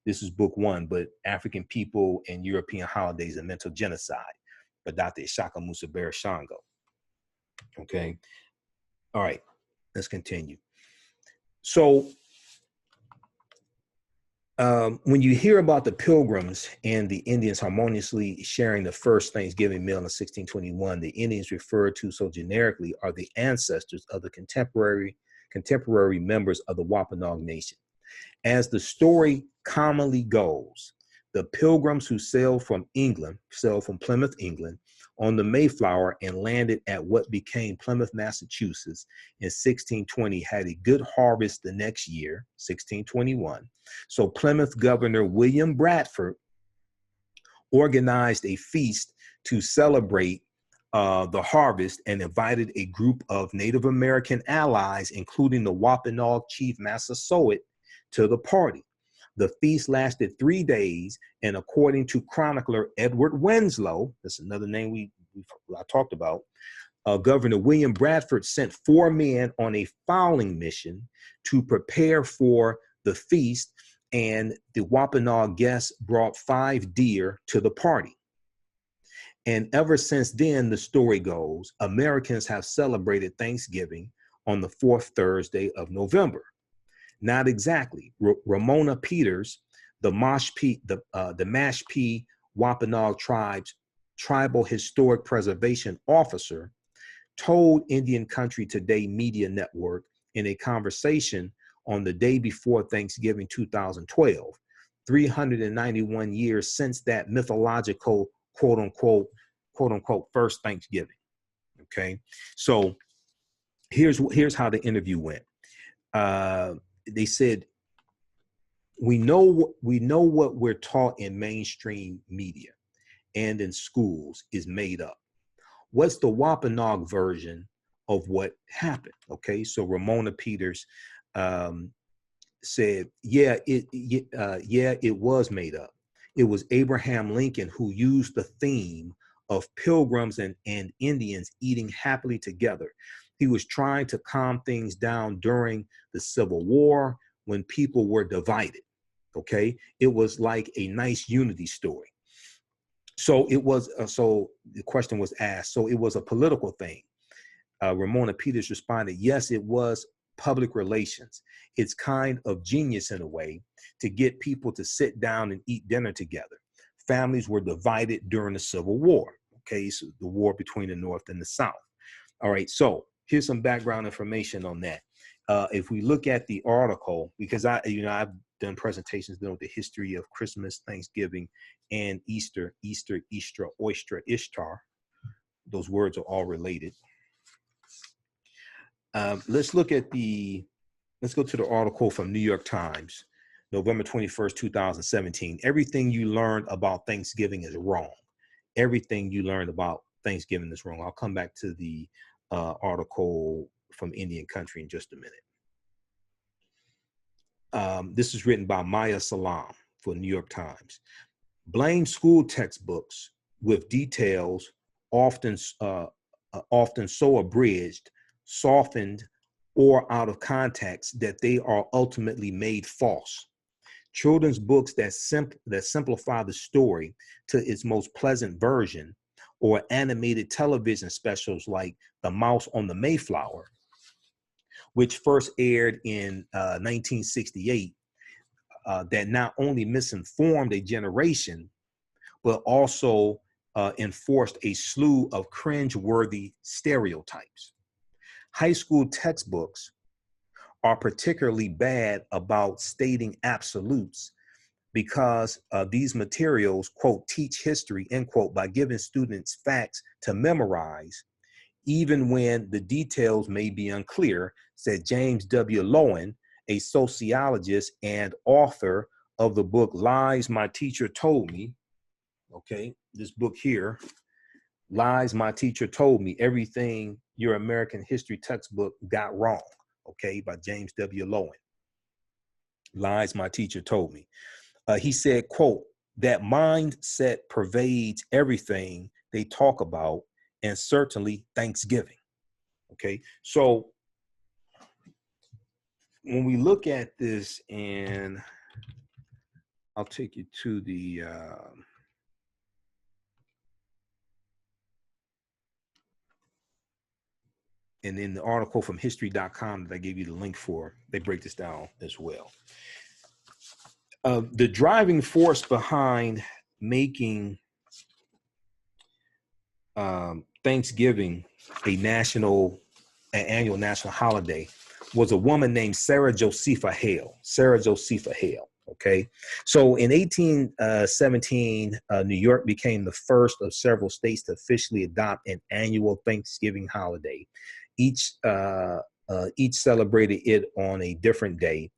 This is book 1, but African People and European Holidays and Mental Genocide by Dr. Ishaka Musa Shango, okay? All right, let's continue. So, when you hear about the Pilgrims and the Indians harmoniously sharing the first Thanksgiving meal in 1621, the Indians referred to so generically are the ancestors of the contemporary contemporary members of the Wampanoag Nation. As the story commonly goes, the pilgrims who sailed from Plymouth, England, on the Mayflower and landed at what became Plymouth, Massachusetts in 1620 had a good harvest the next year, 1621. So Plymouth Governor William Bradford organized a feast to celebrate the harvest and invited a group of Native American allies, including the Wampanoag chief Massasoit, to the party. The feast lasted 3 days, and according to chronicler Edward Winslow, that's another name I talked about, Governor William Bradford sent 4 men on a fowling mission to prepare for the feast, and the Wampanoag guests brought 5 deer to the party. And ever since then, the story goes, Americans have celebrated Thanksgiving on the 4th Thursday of November. Not exactly. Ramona Peters, the Mashpee Wampanoag tribe's tribal historic preservation officer, told Indian Country Today Media Network in a conversation on the day before Thanksgiving 2012, 391 years since that mythological quote unquote first Thanksgiving. Okay, so here's how the interview went. They said, we know what we're taught in mainstream media and in schools is made up. What's the Wampanoag version of what happened? Okay, so Ramona Peters said, it was made up. It was Abraham Lincoln who used the theme of pilgrims and Indians eating happily together. He was trying to calm things down during the Civil War when people were divided. Okay, it was like a nice unity story. So it was. So the question was asked. So it was a political thing. Ramona Peters responded, "Yes, it was public relations. It's kind of genius in a way to get people to sit down and eat dinner together. Families were divided during the Civil War. Okay, so the war between the North and the South. All right, so here's some background information on that. If we look at the article, because I've done presentations dealing with the history of Christmas, Thanksgiving, and Easter, Oyster, Ishtar. Those words are all related. Let's go to the article from New York Times, November 21st, 2017. Everything you learned about Thanksgiving is wrong. Everything you learned about Thanksgiving is wrong. I'll come back to the article from Indian Country in just a minute. This is written by Maya Salam for New York Times. Blame school textbooks with details often so abridged, softened, or out of context that they are ultimately made false. Children's books that simplify the story to its most pleasant version, or animated television specials like The Mouse on the Mayflower, which first aired in 1968, that not only misinformed a generation, but also enforced a slew of cringe-worthy stereotypes. High school textbooks are particularly bad about stating absolutes because these materials, quote, teach history, end quote, by giving students facts to memorize, even when the details may be unclear, said James W. Lowen, a sociologist and author of the book Lies My Teacher Told Me. Okay, this book here, Lies My Teacher Told Me, Everything Your American History Textbook Got Wrong, okay, by James W. Lowen. Lies My Teacher Told Me. He said, quote, that mindset pervades everything they talk about, and certainly Thanksgiving. Okay, so when we look at this, and I'll take you to the and in the article from history.com that I gave you the link for, they break this down as well. The driving force behind making Thanksgiving an annual national holiday was a woman named Sarah Josepha Hale. Sarah Josepha Hale. Okay. So in 1817, New York became the first of several states to officially adopt an annual Thanksgiving holiday. Each celebrated it on a different day.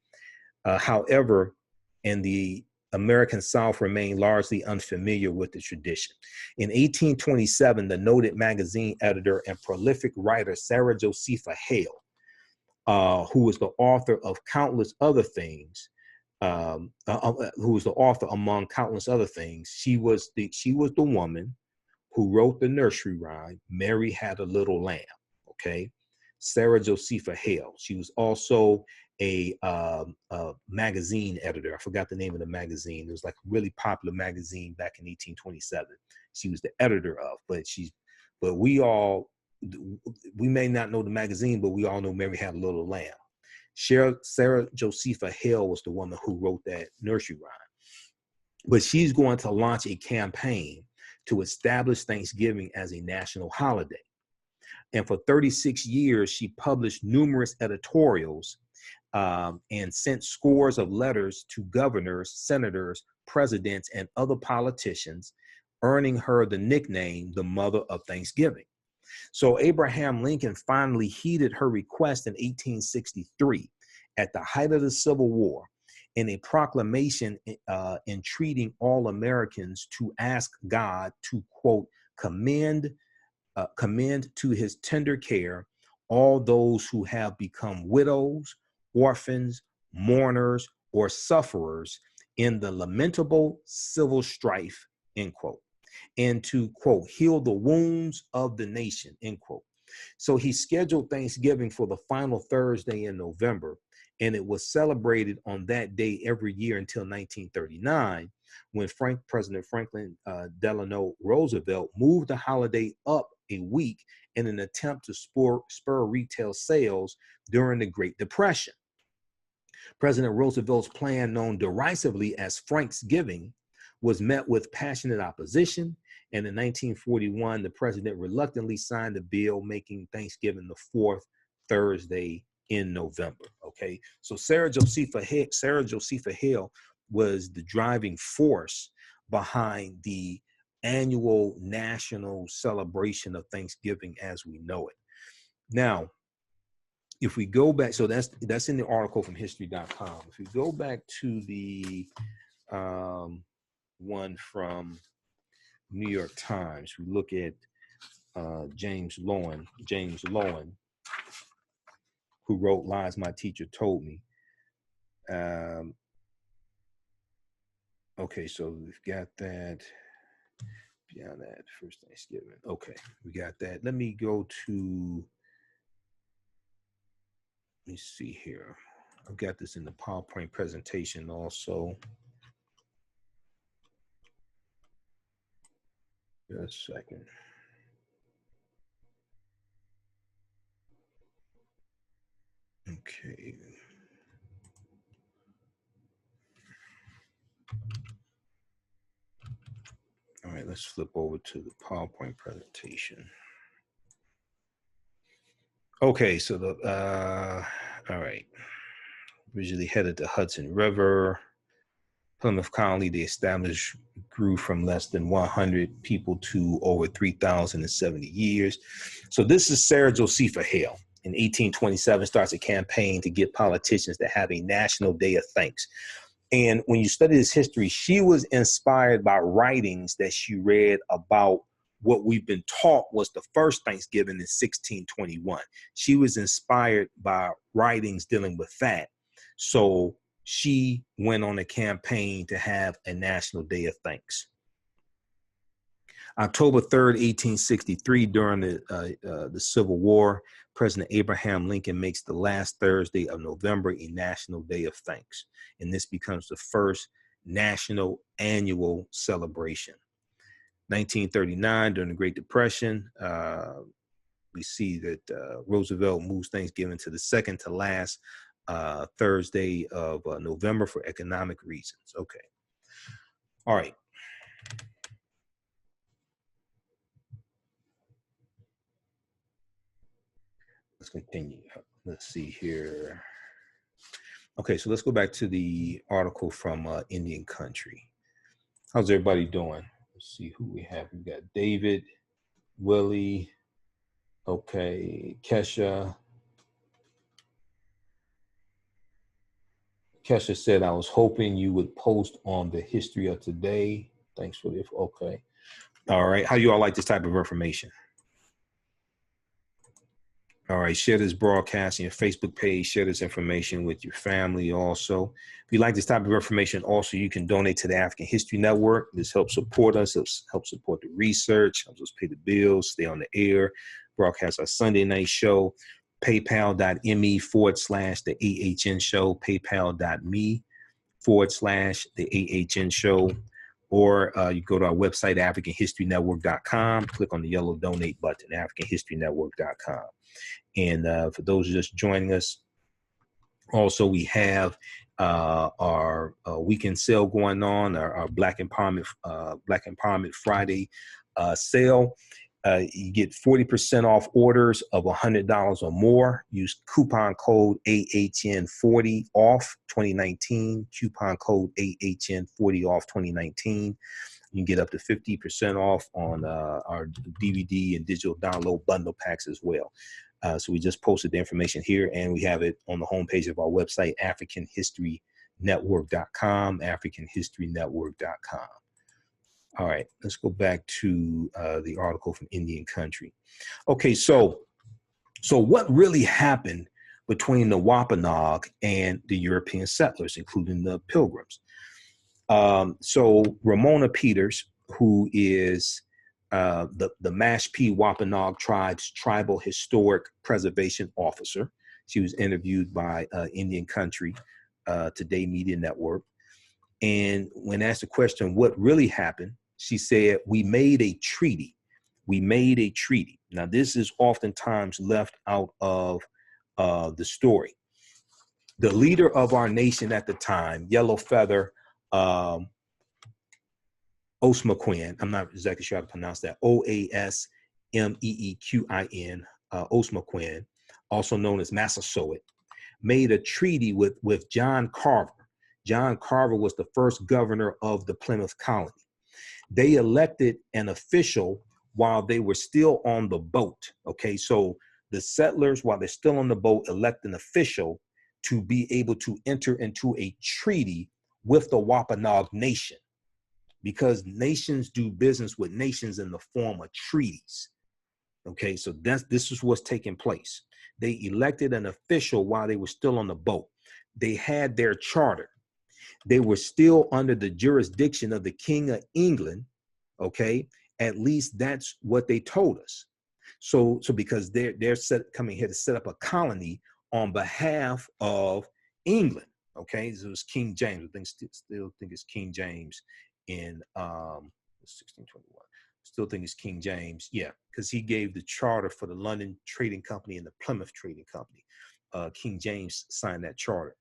However, in the American South remained largely unfamiliar with the tradition. In 1827, the noted magazine editor and prolific writer Sarah Josepha Hale, who was the author of countless other things, who was the author among countless other things, she was the woman who wrote the nursery rhyme, Mary Had a Little Lamb, okay? Sarah Josepha Hale. She was also a magazine editor. I forgot the name of the magazine. It was like a really popular magazine back in 1827. She was the editor of, but we may not know the magazine, but we all know Mary Had a Little Lamb. Sarah Josepha Hale was the woman who wrote that nursery rhyme. But she's going to launch a campaign to establish Thanksgiving as a national holiday. And for 36 years, she published numerous editorials and sent scores of letters to governors, senators, presidents, and other politicians, earning her the nickname, the Mother of Thanksgiving. So Abraham Lincoln finally heeded her request in 1863 at the height of the Civil War in a proclamation entreating all Americans to ask God to, quote, commend to his tender care all those who have become widows, orphans, mourners, or sufferers in the lamentable civil strife, end quote, and to, quote, heal the wounds of the nation, end quote. So he scheduled Thanksgiving for the final Thursday in November, and it was celebrated on that day every year until 1939, when President Franklin Delano Roosevelt moved the holiday up a week in an attempt to spur retail sales during the Great Depression. President Roosevelt's plan, known derisively as Franksgiving, was met with passionate opposition, and in 1941, the president reluctantly signed a bill making Thanksgiving the fourth Thursday in November. Okay, so Sarah Josepha Hale was the driving force behind the annual national celebration of Thanksgiving as we know it. Now, if we go back, so that's in the article from history.com. If we go back to the one from New York Times, we look at James Lowen, who wrote Lies My Teacher Told Me. Okay, so we've got that. Beyond that, first Thanksgiving. Okay, we got that. Let me go to, let me see here. I've got this in the PowerPoint presentation also. Just a second. Okay. All right, let's flip over to the PowerPoint presentation. Okay, so all right. Originally headed to Hudson River. Plymouth Colony, they established, grew from less than 100 people to over 3,000 in 70 years. So this is Sarah Josepha Hale. In 1827, starts a campaign to get politicians to have a national day of thanks. And when you study this history, she was inspired by writings that she read about what we've been taught was the first Thanksgiving in 1621. She was inspired by writings dealing with that. So she went on a campaign to have a national day of thanks. October 3rd, 1863, during the Civil War, President Abraham Lincoln makes the last Thursday of November a national day of thanks. And this becomes the first national annual celebration. 1939, during the Great Depression, we see that Roosevelt moves Thanksgiving to the second to last Thursday of November for economic reasons. Okay. All right. Let's continue. let's see here. Okay, so let's go back to the article from Indian Country. How's everybody doing? Let's see who we have. We got David, Willie, okay, Kesha. Kesha said, I was hoping you would post on the history of today. Thanks for the, okay. All right, how you all like this type of information? All right, share this broadcast on your Facebook page, share this information with your family also. If you like this type of information, also you can donate to the African History Network. This helps support us, helps support the research, helps us pay the bills, stay on the air, broadcast our Sunday night show, paypal.me/the AHN show, paypal.me/the AHN show, or you go to our website, AfricanHistoryNetwork.com, click on the yellow donate button, AfricanHistoryNetwork.com. And for those just joining us, also we have our weekend sale going on, our Black Empowerment Friday sale. You get 40% off orders of $100 or more. Use coupon code AHN40 off 2019. Coupon code AHN40 off 2019. You can get up to 50% off on our DVD and digital download bundle packs as well. So we just posted the information here, and we have it on the homepage of our website, AfricanHistoryNetwork.com, AfricanHistoryNetwork.com. All right, let's go back to the article from Indian Country. Okay, so what really happened between the Wampanoag and the European settlers, including the Pilgrims? So Ramona Peters, who is the Mashpee Wampanoag tribe's tribal historic preservation officer. She was interviewed by Indian Country Today Media Network. And when asked the question, what really happened, she said, we made a treaty. We made a treaty. Now, this is oftentimes left out of the story. The leader of our nation at the time, Yellow Feather, Osmequin, I'm not exactly sure how to pronounce that, Oasmeequin, Osmequin, also known as Massasoit, made a treaty with John Carver. John Carver was the first governor of the Plymouth colony. They elected an official while they were still on the boat. Okay, so the settlers, while they're still on the boat, elect an official to be able to enter into a treaty with the Wampanoag nation, because nations do business with nations in the form of treaties. Okay, so this is what's taking place. They elected an official while they were still on the boat. They had their charter. They were still under the jurisdiction of the King of England. Okay, at least that's what they told us. So because they're coming here to set up a colony on behalf of England. Okay, so it was King James. I think still think it's King James in 1621. Still think it's King James. Yeah, because he gave the charter for the London Trading Company and the Plymouth Trading Company. King James signed that charter.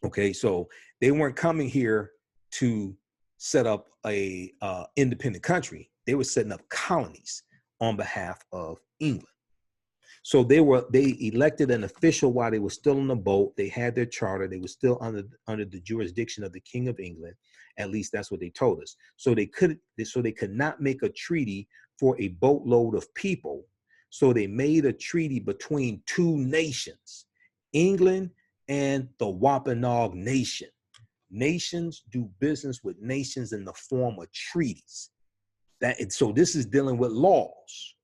Okay, so they weren't coming here to set up a independent country. They were setting up colonies on behalf of England. So they elected an official while they were still on the boat. They had their charter. They were still under the jurisdiction of the King of England. At least that's what they told us. So they could not make a treaty for a boatload of people. So they made a treaty between two nations, England and the Wampanoag nation. Nations do business with nations in the form of treaties. So this is dealing with laws.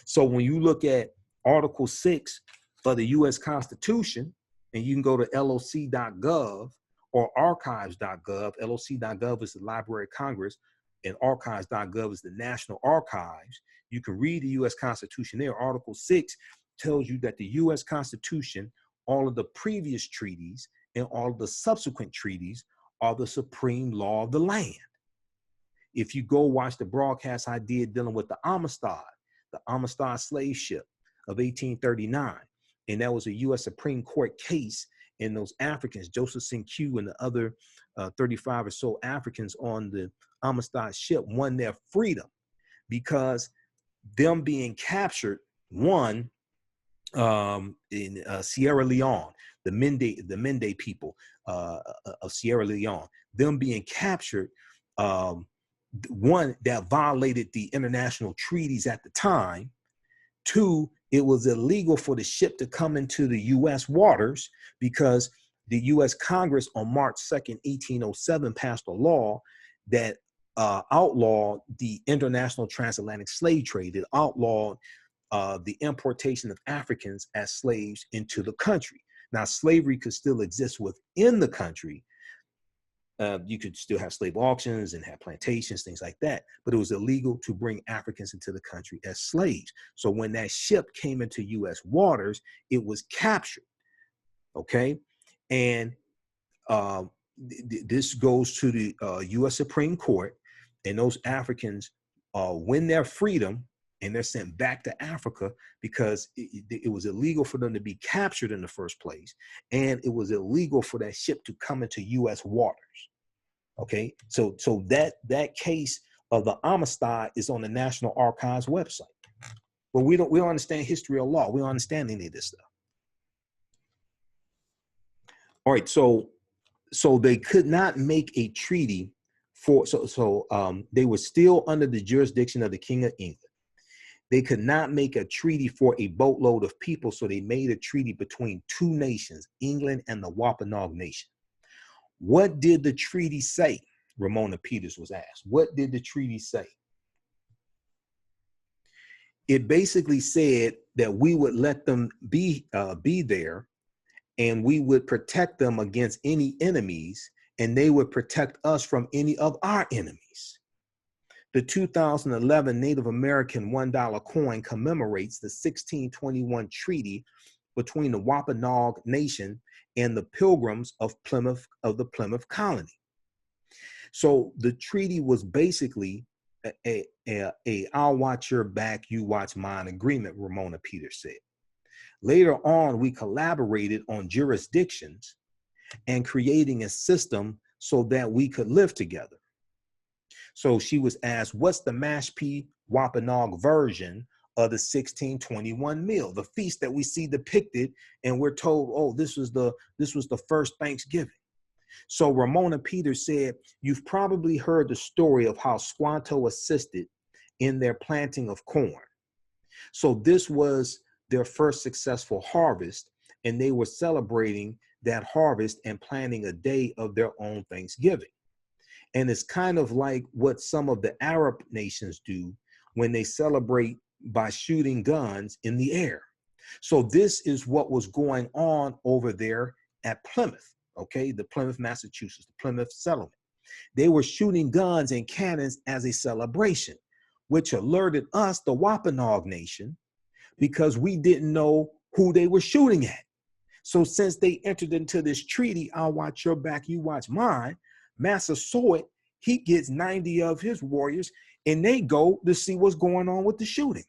So when you look at Article 6 of the U.S. Constitution, and you can go to loc.gov or archives.gov. loc.gov is the Library of Congress, and archives.gov is the National Archives. You can read the U.S. Constitution there. Article 6 tells you that the U.S. Constitution, all of the previous treaties, and all of the subsequent treaties are the supreme law of the land. If you go watch the broadcast I did dealing with the Amistad slave ship of 1839, and that was a U.S. Supreme Court case, and those Africans, Joseph Q and the other 35 or so Africans on the Amistad ship, won their freedom because them being captured, one, in Sierra Leone, the Mende people of Sierra Leone, them being captured, one, that violated the international treaties at the time. Two, it was illegal for the ship to come into the U.S. waters because the U.S. Congress on March 2nd, 1807 passed a law that outlawed the international transatlantic slave trade. It outlawed the importation of Africans as slaves into the country. Now, slavery could still exist within the country. You could still have slave auctions and have plantations, things like that, but it was illegal to bring Africans into the country as slaves. So when that ship came into U.S. waters, it was captured, okay? And this goes to the U.S. Supreme Court, and those Africans win their freedom, and they're sent back to Africa because it was illegal for them to be captured in the first place, and it was illegal for that ship to come into U.S. waters. Okay, so that case of the Amistad is on the National Archives website. But we don't understand history or law. We don't understand any of this stuff. All right, so they could not make a treaty for they were still under the jurisdiction of the King of England. They could not make a treaty for a boatload of people, so they made a treaty between two nations, England and the Wampanoag nation. What did the treaty say? Ramona Peters was asked. What did the treaty say? It basically said that we would let them be there, and we would protect them against any enemies, and they would protect us from any of our enemies. The 2011 Native American $1 coin commemorates the 1621 treaty between the Wampanoag Nation and the Pilgrims of the Plymouth colony. So the treaty was basically a I'll watch your back, you watch mine agreement, Ramona Peters said. Later on, we collaborated on jurisdictions and creating a system so that we could live together. So she was asked, what's the Mashpee Wampanoag version of the 1621 meal, the feast that we see depicted, and we're told, oh, this was the first Thanksgiving. So Ramona Peters said, you've probably heard the story of how Squanto assisted in their planting of corn. So this was their first successful harvest, and they were celebrating that harvest and planning a day of their own Thanksgiving. And it's kind of like what some of the Arab nations do when they celebrate by shooting guns in the air. So this is what was going on over there at Plymouth, okay? The Plymouth, Massachusetts, the Plymouth settlement. They were shooting guns and cannons as a celebration, which alerted us, the Wampanoag Nation, because we didn't know who they were shooting at. So since they entered into this treaty, I'll watch your back, you watch mine, Massasoit, he gets 90 of his warriors, and they go to see what's going on with the shooting.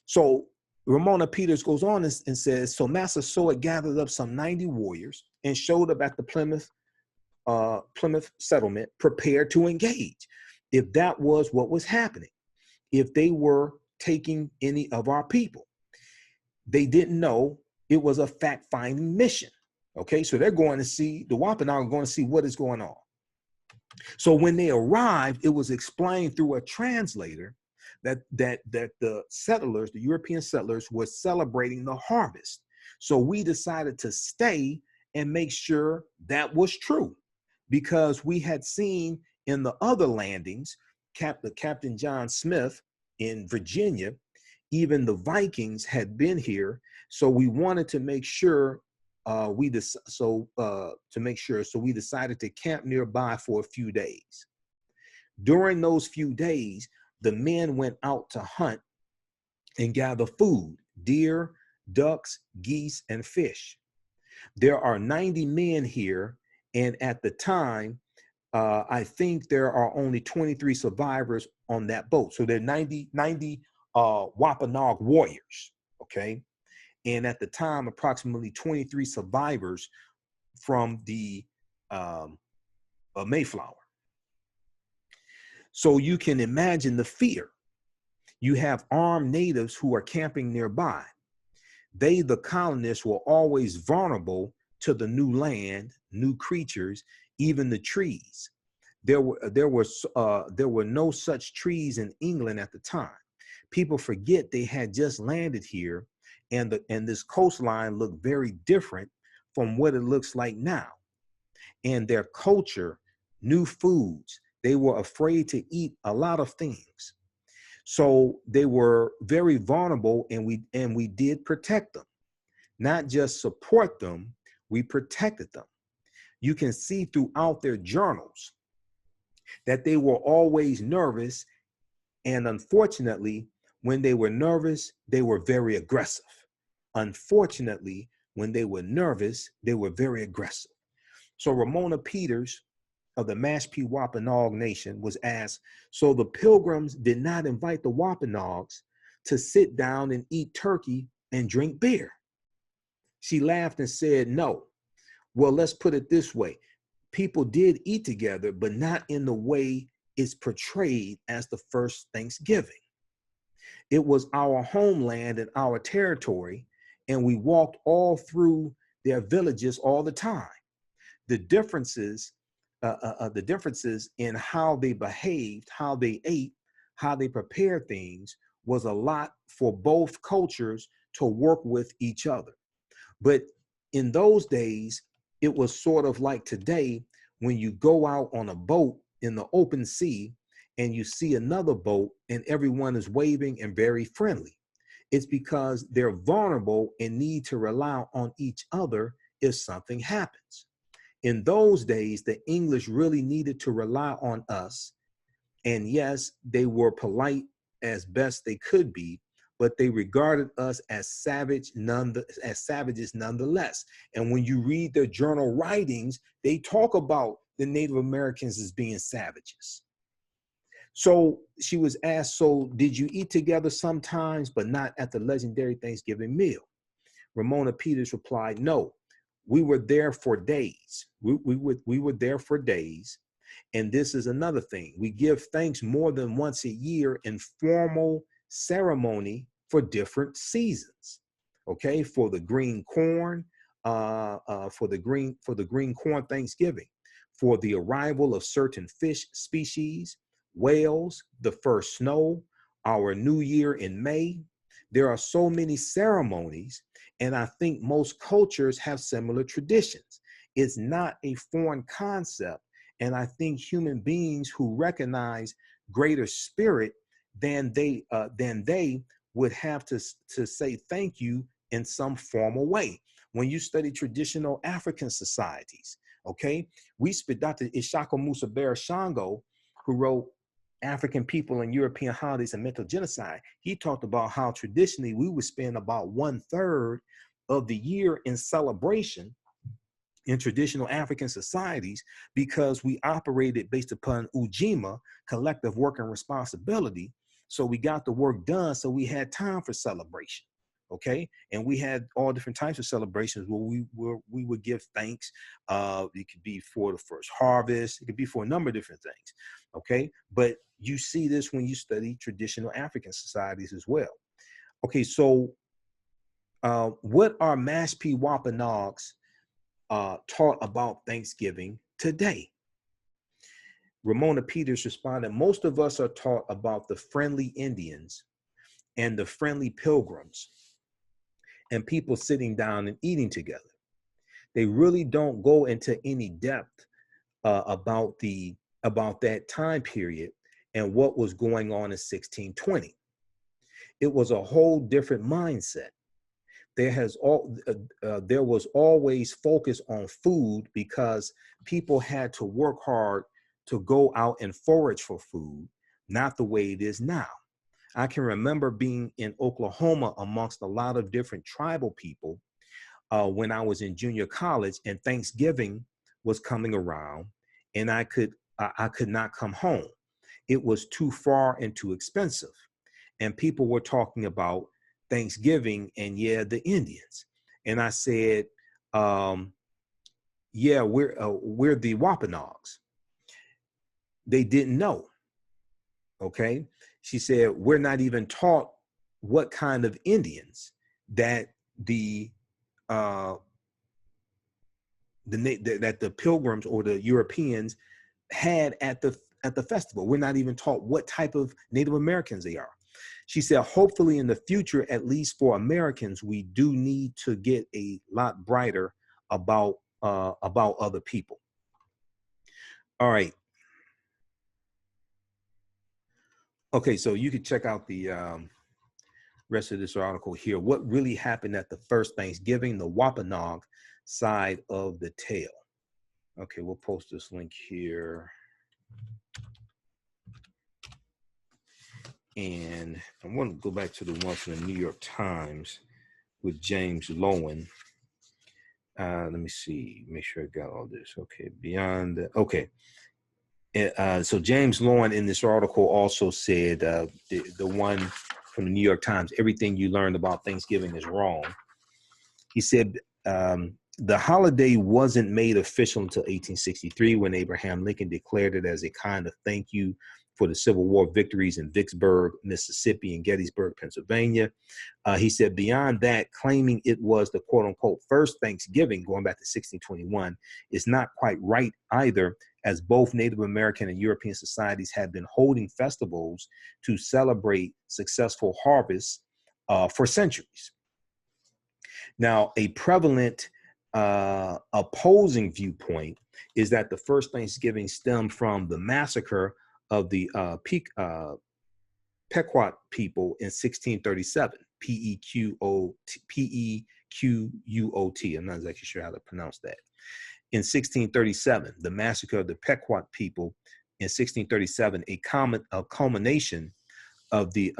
So Ramona Peters goes on and says, so Massasoit gathered up some 90 warriors and showed up at the Plymouth settlement prepared to engage if that was what was happening, if they were taking any of our people. They didn't know it was a fact-finding mission. Okay, so they're going to see, the Wampanoag are going to see what is going on. So when they arrived, it was explained through a translator that the settlers, the European settlers, were celebrating the harvest. So we decided to stay and make sure that was true, because we had seen in the other landings, Captain John Smith in Virginia, even the Vikings had been here. So we wanted to make sure so we decided to camp nearby for a few days. During those few days, the men went out to hunt and gather food, deer, ducks, geese, and fish. There are 90 men here, and at the time, I think there are only 23 survivors on that boat. So there are 90 Wampanoag warriors, okay? And at the time, approximately 23 survivors from the Mayflower. So you can imagine the fear. You have armed natives who are camping nearby. They, the colonists, were always vulnerable to the new land, new creatures, even the trees. There were no such trees in England at the time. People forget they had just landed here, and this coastline looked very different from what it looks like now. And their culture, new foods, they were afraid to eat a lot of things. So they were very vulnerable, and we did protect them, not just support them, we protected them. You can see throughout their journals that they were always nervous, and unfortunately, when they were nervous, they were very aggressive. Unfortunately, when they were nervous, they were very aggressive. So Ramona Peters of the Mashpee Wampanoag Nation was asked, so the Pilgrims did not invite the Wampanoags to sit down and eat turkey and drink beer? She laughed and said, no. Well, let's put it this way. People did eat together, but not in the way it's portrayed as the first Thanksgiving. It was our homeland and our territory, and we walked all through their villages all the time. The differences in how they behaved, how they ate, how they prepared things was a lot for both cultures to work with each other. But in those days, it was sort of like today when you go out on a boat in the open sea and you see another boat and everyone is waving and very friendly. It's because they're vulnerable and need to rely on each other if something happens. In those days, the English really needed to rely on us. And yes, they were polite as best they could be, but they regarded us as savages nonetheless. And when you read their journal writings, they talk about the Native Americans as being savages. So she was asked, so did you eat together sometimes, but not at the legendary Thanksgiving meal? Ramona Peters replied, no, we were there for days. We were there for days. And this is another thing. We give thanks more than once a year in formal ceremony for different seasons. Okay, for the green corn, for the green corn Thanksgiving, for the arrival of certain fish species, whales, the first snow, our new year in May. There are so many ceremonies, and I think most cultures have similar traditions. It's not a foreign concept. And I think human beings who recognize greater spirit than they would have to say thank you in some formal way. When you study traditional African societies, okay, we speak Dr. Ishaka Musa Bear Shango, who wrote African People and European Holidays and Mental Genocide. He talked about how traditionally we would spend about 1/3 of the year in celebration in traditional African societies because we operated based upon Ujima, collective work and responsibility. So we got the work done, so we had time for celebration, okay? And we had all different types of celebrations where we would give thanks. It could be for the first harvest. It could be for a number of different things, okay? But you see this when you study traditional African societies as well. Okay, so what are Mashpee Wampanoags taught about Thanksgiving today? Ramona Peters responded, most of us are taught about the friendly Indians and the friendly Pilgrims and people sitting down and eating together. They really don't go into any depth about that time period and what was going on in 1620. It was a whole different mindset. There was always focus on food because people had to work hard to go out and forage for food, not the way it is now. I can remember being in Oklahoma amongst a lot of different tribal people when I was in junior college, and Thanksgiving was coming around, and I could not come home. It was too far and too expensive, and people were talking about Thanksgiving and the Indians. And I said, we're the Wampanoags. They didn't know. Okay. She said, we're not even taught what kind of Indians that the that the pilgrims or the Europeans had at the festival. We're not even taught what type of Native Americans they are. She said, hopefully in the future, at least for Americans, we do need to get a lot brighter about other people. All right. Okay, so you can check out the rest of this article here. What really happened at the first Thanksgiving, the Wampanoag side of the tale. Okay, we'll post this link here. And I want to go back to the one from the New York Times with James Lowen. Let me see, make sure I got all this. Okay, beyond the, okay. So James Lowen in this article also said the one from the New York Times, everything you learned about Thanksgiving is wrong. He said the holiday wasn't made official until 1863 when Abraham Lincoln declared it as a kind of thank you for the Civil War victories in Vicksburg, Mississippi, and Gettysburg, Pennsylvania. He said beyond that, claiming it was the quote unquote first Thanksgiving going back to 1621 is not quite right either, as both Native American and European societies had been holding festivals to celebrate successful harvests for centuries. Now, a prevalent opposing viewpoint is that the first Thanksgiving stemmed from the massacre of the Pequot people in 1637, P-E-Q-U-O-T. I'm not exactly sure how to pronounce that. In 1637, the massacre of the Pequot people in 1637, a culmination of the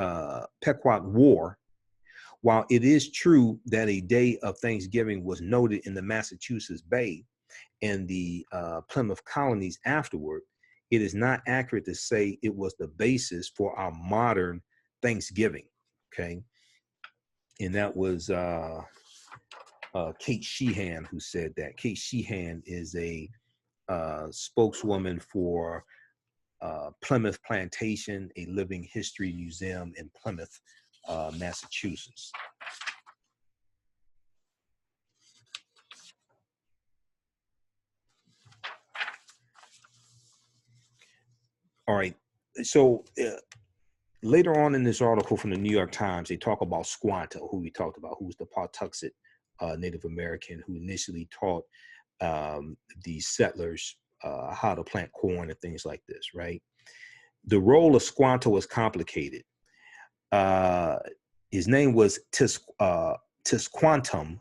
Pequot War. While it is true that a day of Thanksgiving was noted in the Massachusetts Bay and the Plymouth colonies afterward, it is not accurate to say it was the basis for our modern Thanksgiving, okay? And that was Kate Sheehan who said that. Kate Sheehan is a spokeswoman for Plymouth Plantation, a living history museum in Plymouth, Massachusetts. All right, so later on in this article from the New York Times, they talk about Squanto, who we talked about, who's the Pawtuxet Native American who initially taught the settlers how to plant corn and things like this, right? The role of Squanto was complicated. His name was Tisquantum, Tisquantum,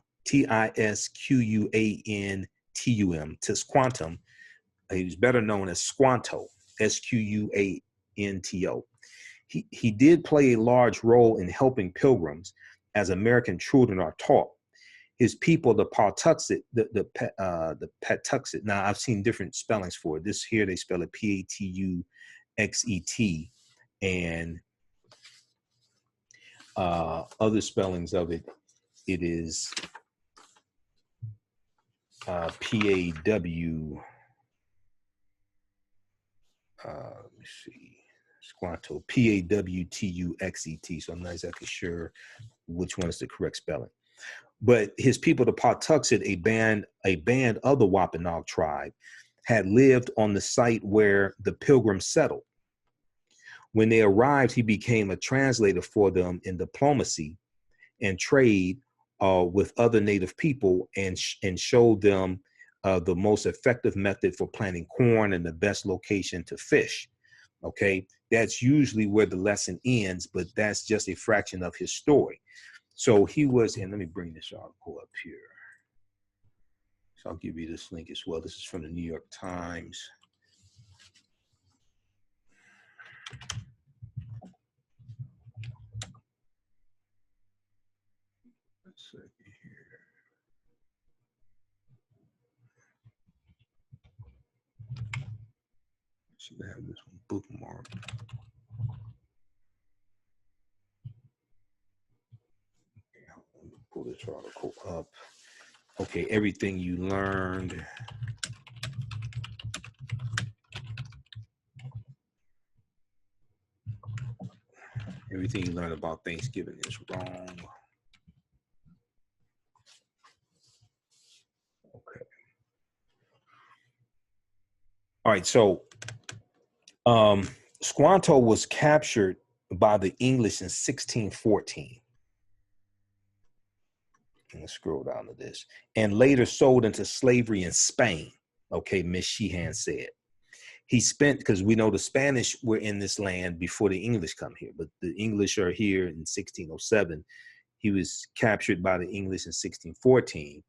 Tisquantum. He was better known as Squanto, Squanto. He did play a large role in helping pilgrims, as American children are taught. His people, the Pawtuxet, the Patuxet. Now I've seen different spellings for it. This here they spell it P-A-T-U-X-E-T, and other spellings of it. It is P-A-W. Let me see. Squanto, P-A-W-T-U-X-E-T. So I'm not exactly sure which one is the correct spelling. But his people, the Pawtuxet, a band of the Wampanoag tribe, had lived on the site where the pilgrims settled. When they arrived, he became a translator for them in diplomacy and trade with other native people, and showed them the most effective method for planting corn and the best location to fish. Okay, that's usually where the lesson ends, but that's just a fraction of his story. So he was, and let me bring this article up here. So I'll give you this link as well. This is from the New York Times. Let's see here. Should have this one bookmarked. Okay, let me pull this article up. Okay, everything you learned. Everything you learned about Thanksgiving is wrong. All right, so Squanto was captured by the English in 1614. Let's scroll down to this. And later sold into slavery in Spain. Okay, Miss Sheehan said. He spent, because we know the Spanish were in this land before the English come here, but the English are here in 1607. He was captured by the English in 1614,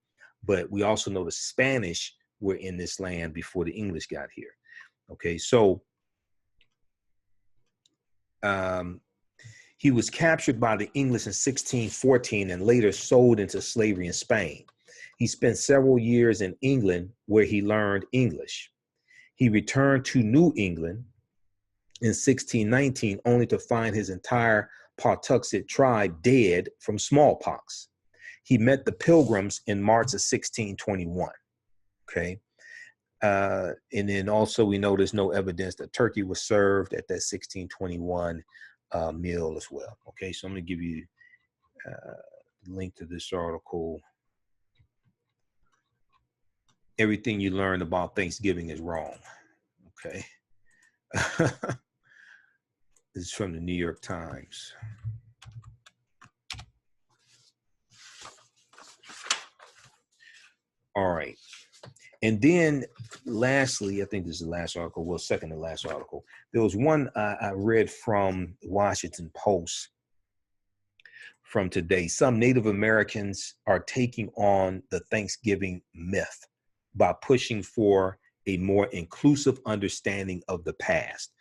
but we also know the Spanish were in this land before the English got here. Okay, so he was captured by the English in 1614 and later sold into slavery in Spain. He spent several years in England where he learned English. He returned to New England in 1619 only to find his entire Pawtuxet tribe dead from smallpox. He met the Pilgrims in March of 1621. Okay. And then also we know there's no evidence that turkey was served at that 1621 meal as well. Okay, so I'm going to give you a link to this article. Everything you learn about Thanksgiving is wrong. Okay. This is from the New York Times. All right. And then lastly, I think this is the last article, well, second to last article. There was one I read from the Washington Post from today. Some Native Americans are taking on the Thanksgiving myth by pushing for a more inclusive understanding of the past.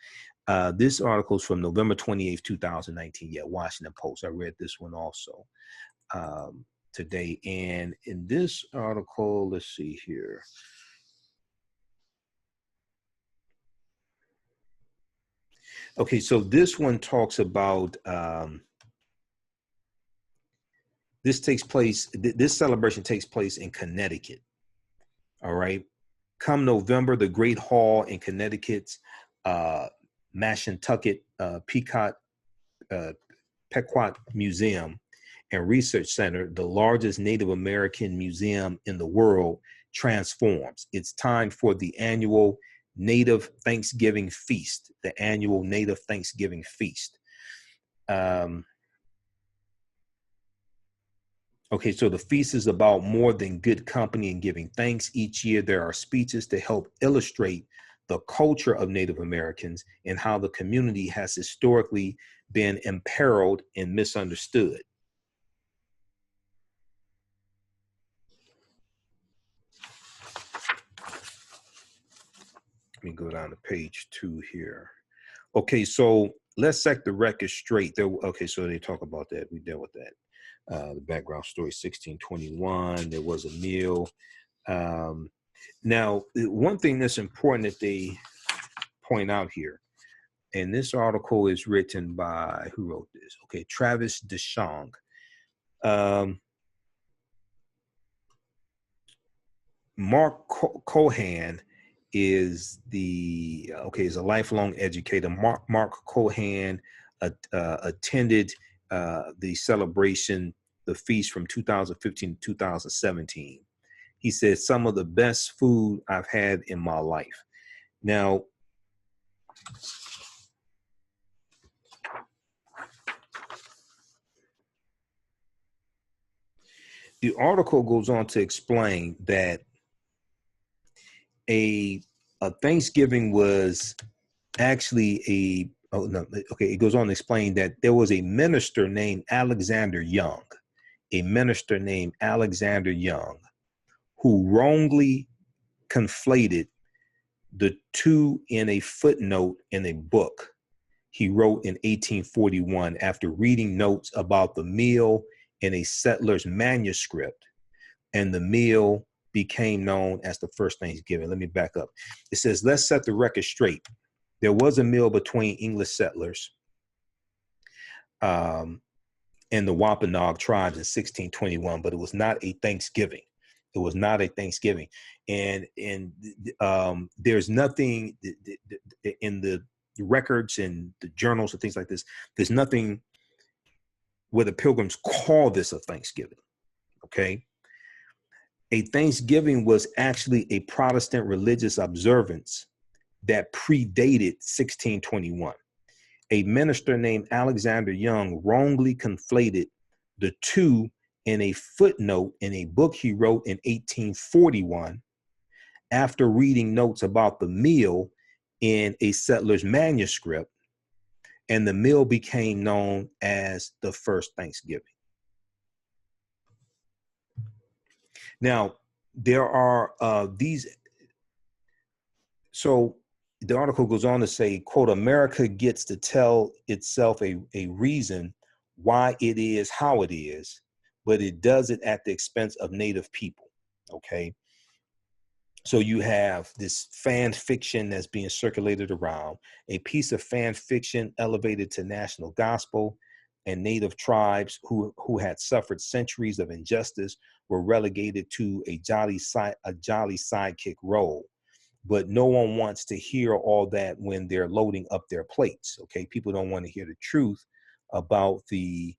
This article is from November 28th, 2019. Yeah, Washington Post. I read this one also today. And in this article, let's see here. Okay, so this one talks about this celebration takes place in Connecticut. All right. Come November, the Great Hall in Connecticut's Mashantucket Pequot Museum and Research Center, the largest Native American museum in the world, transforms. It's time for the annual Native Thanksgiving Feast, the annual Native Thanksgiving Feast. Okay, so the feast is about more than good company and giving thanks. Each year there are speeches to help illustrate the culture of Native Americans and how the community has historically been imperiled and misunderstood. Let me go down to page 2 here. Okay, so let's set the record straight. Okay, so they talk about that. We dealt with that. The background story, 1621, there was a meal. Now, one thing that's important that they point out here, and this article is written by, who wrote this? Okay, Travis DeShong. Mark Cohan is is a lifelong educator. Mark Cohan attended the celebration, the feast from 2015 to 2017. He said, some of the best food I've had in my life. Now, the article goes on to explain that a Thanksgiving was actually it goes on to explain that there was a minister named Alexander Young, who wrongly conflated the two in a footnote in a book he wrote in 1841 after reading notes about the meal in a settler's manuscript, and the meal became known as the first Thanksgiving. Let me back up. It says, let's set the record straight. There was a meal between English settlers and the Wampanoag tribes in 1621, but it was not a Thanksgiving. It was not a Thanksgiving. And there's nothing in the records and the journals and things like this. There's nothing where the Pilgrims call this a Thanksgiving. Okay. A Thanksgiving was actually a Protestant religious observance that predated 1621. A minister named Alexander Young wrongly conflated the two in a footnote in a book he wrote in 1841 after reading notes about the meal in a settler's manuscript, and the meal became known as the first Thanksgiving. Now, there are so the article goes on to say, quote, America gets to tell itself a reason why it is how it is, but it does it at the expense of Native people, okay? So you have this fan fiction that's being circulated around, a piece of fan fiction elevated to national gospel, and Native tribes who had suffered centuries of injustice were relegated to a jolly sidekick role. But no one wants to hear all that when they're loading up their plates, okay? People don't want to hear the truth about the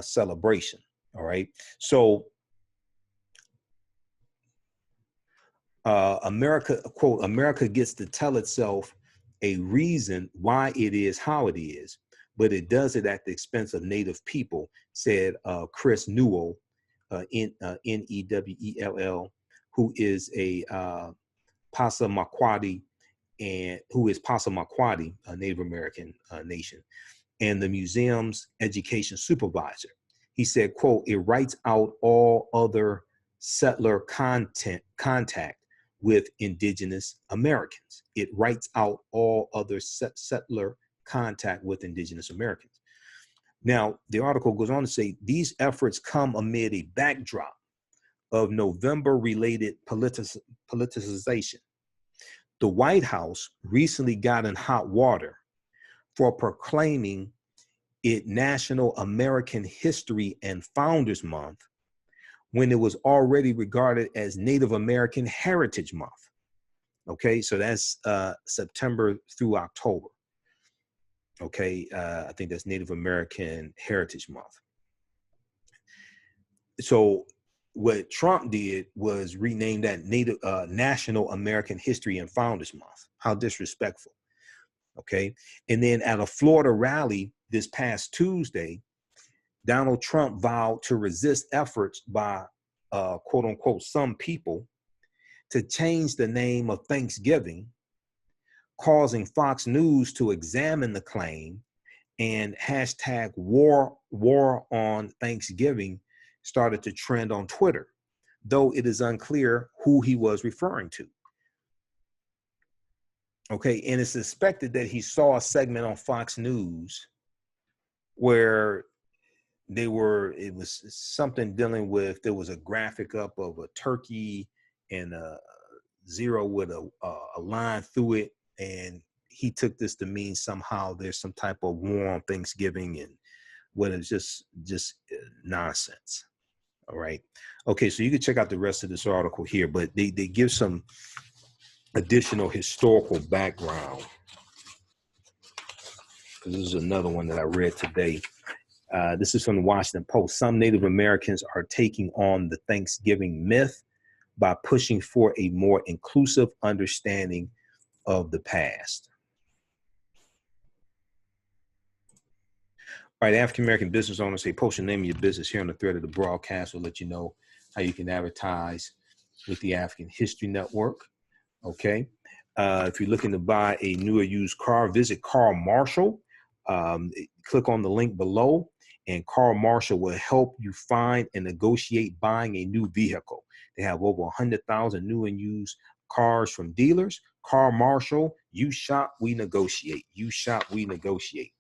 celebration, all right? So America, quote, America gets to tell itself a reason why it is how it is, but it does it at the expense of Native people, said Chris Newell, Newell, who is a Passamaquoddy, and who is Passamaquoddy, a Native American nation, and the museum's education supervisor. He said, quote, it writes out all other settler contact with indigenous Americans. It writes out all other settler contact with indigenous Americans. Now, the article goes on to say, these efforts come amid a backdrop of November-related politicization. The White House recently got in hot water for proclaiming it National American History and Founders Month when it was already regarded as Native American Heritage Month. Okay, so that's September through October. Okay, I think that's Native American Heritage Month. So what Trump did was rename that National American History and Founders Month. How disrespectful. Okay, and then at a Florida rally this past Tuesday, Donald Trump vowed to resist efforts by quote unquote some people to change the name of Thanksgiving, causing Fox News to examine the claim, and hashtag war on Thanksgiving started to trend on Twitter, though it is unclear who he was referring to. Okay, and it's suspected that he saw a segment on Fox News where it was something dealing with, there was a graphic up of a turkey and a zero with a line through it, and he took this to mean somehow there's some type of war on Thanksgiving, and what is just nonsense. All right. Okay, so you can check out the rest of this article here, but they give some additional historical background. This is another one that I read today. This is from the Washington Post. Some Native Americans are taking on the Thanksgiving myth by pushing for a more inclusive understanding of the past. All right, African-American business owners say, post your name of your business here on the thread of the broadcast. We'll let you know how you can advertise with the African History Network. Okay. If you're looking to buy a new or used car, visit Carl Marshall. Click on the link below, and Carl Marshall will help you find and negotiate buying a new vehicle. They have over 100,000 new and used cars from dealers. Carl Marshall, you shop, we negotiate. You shop, we negotiate.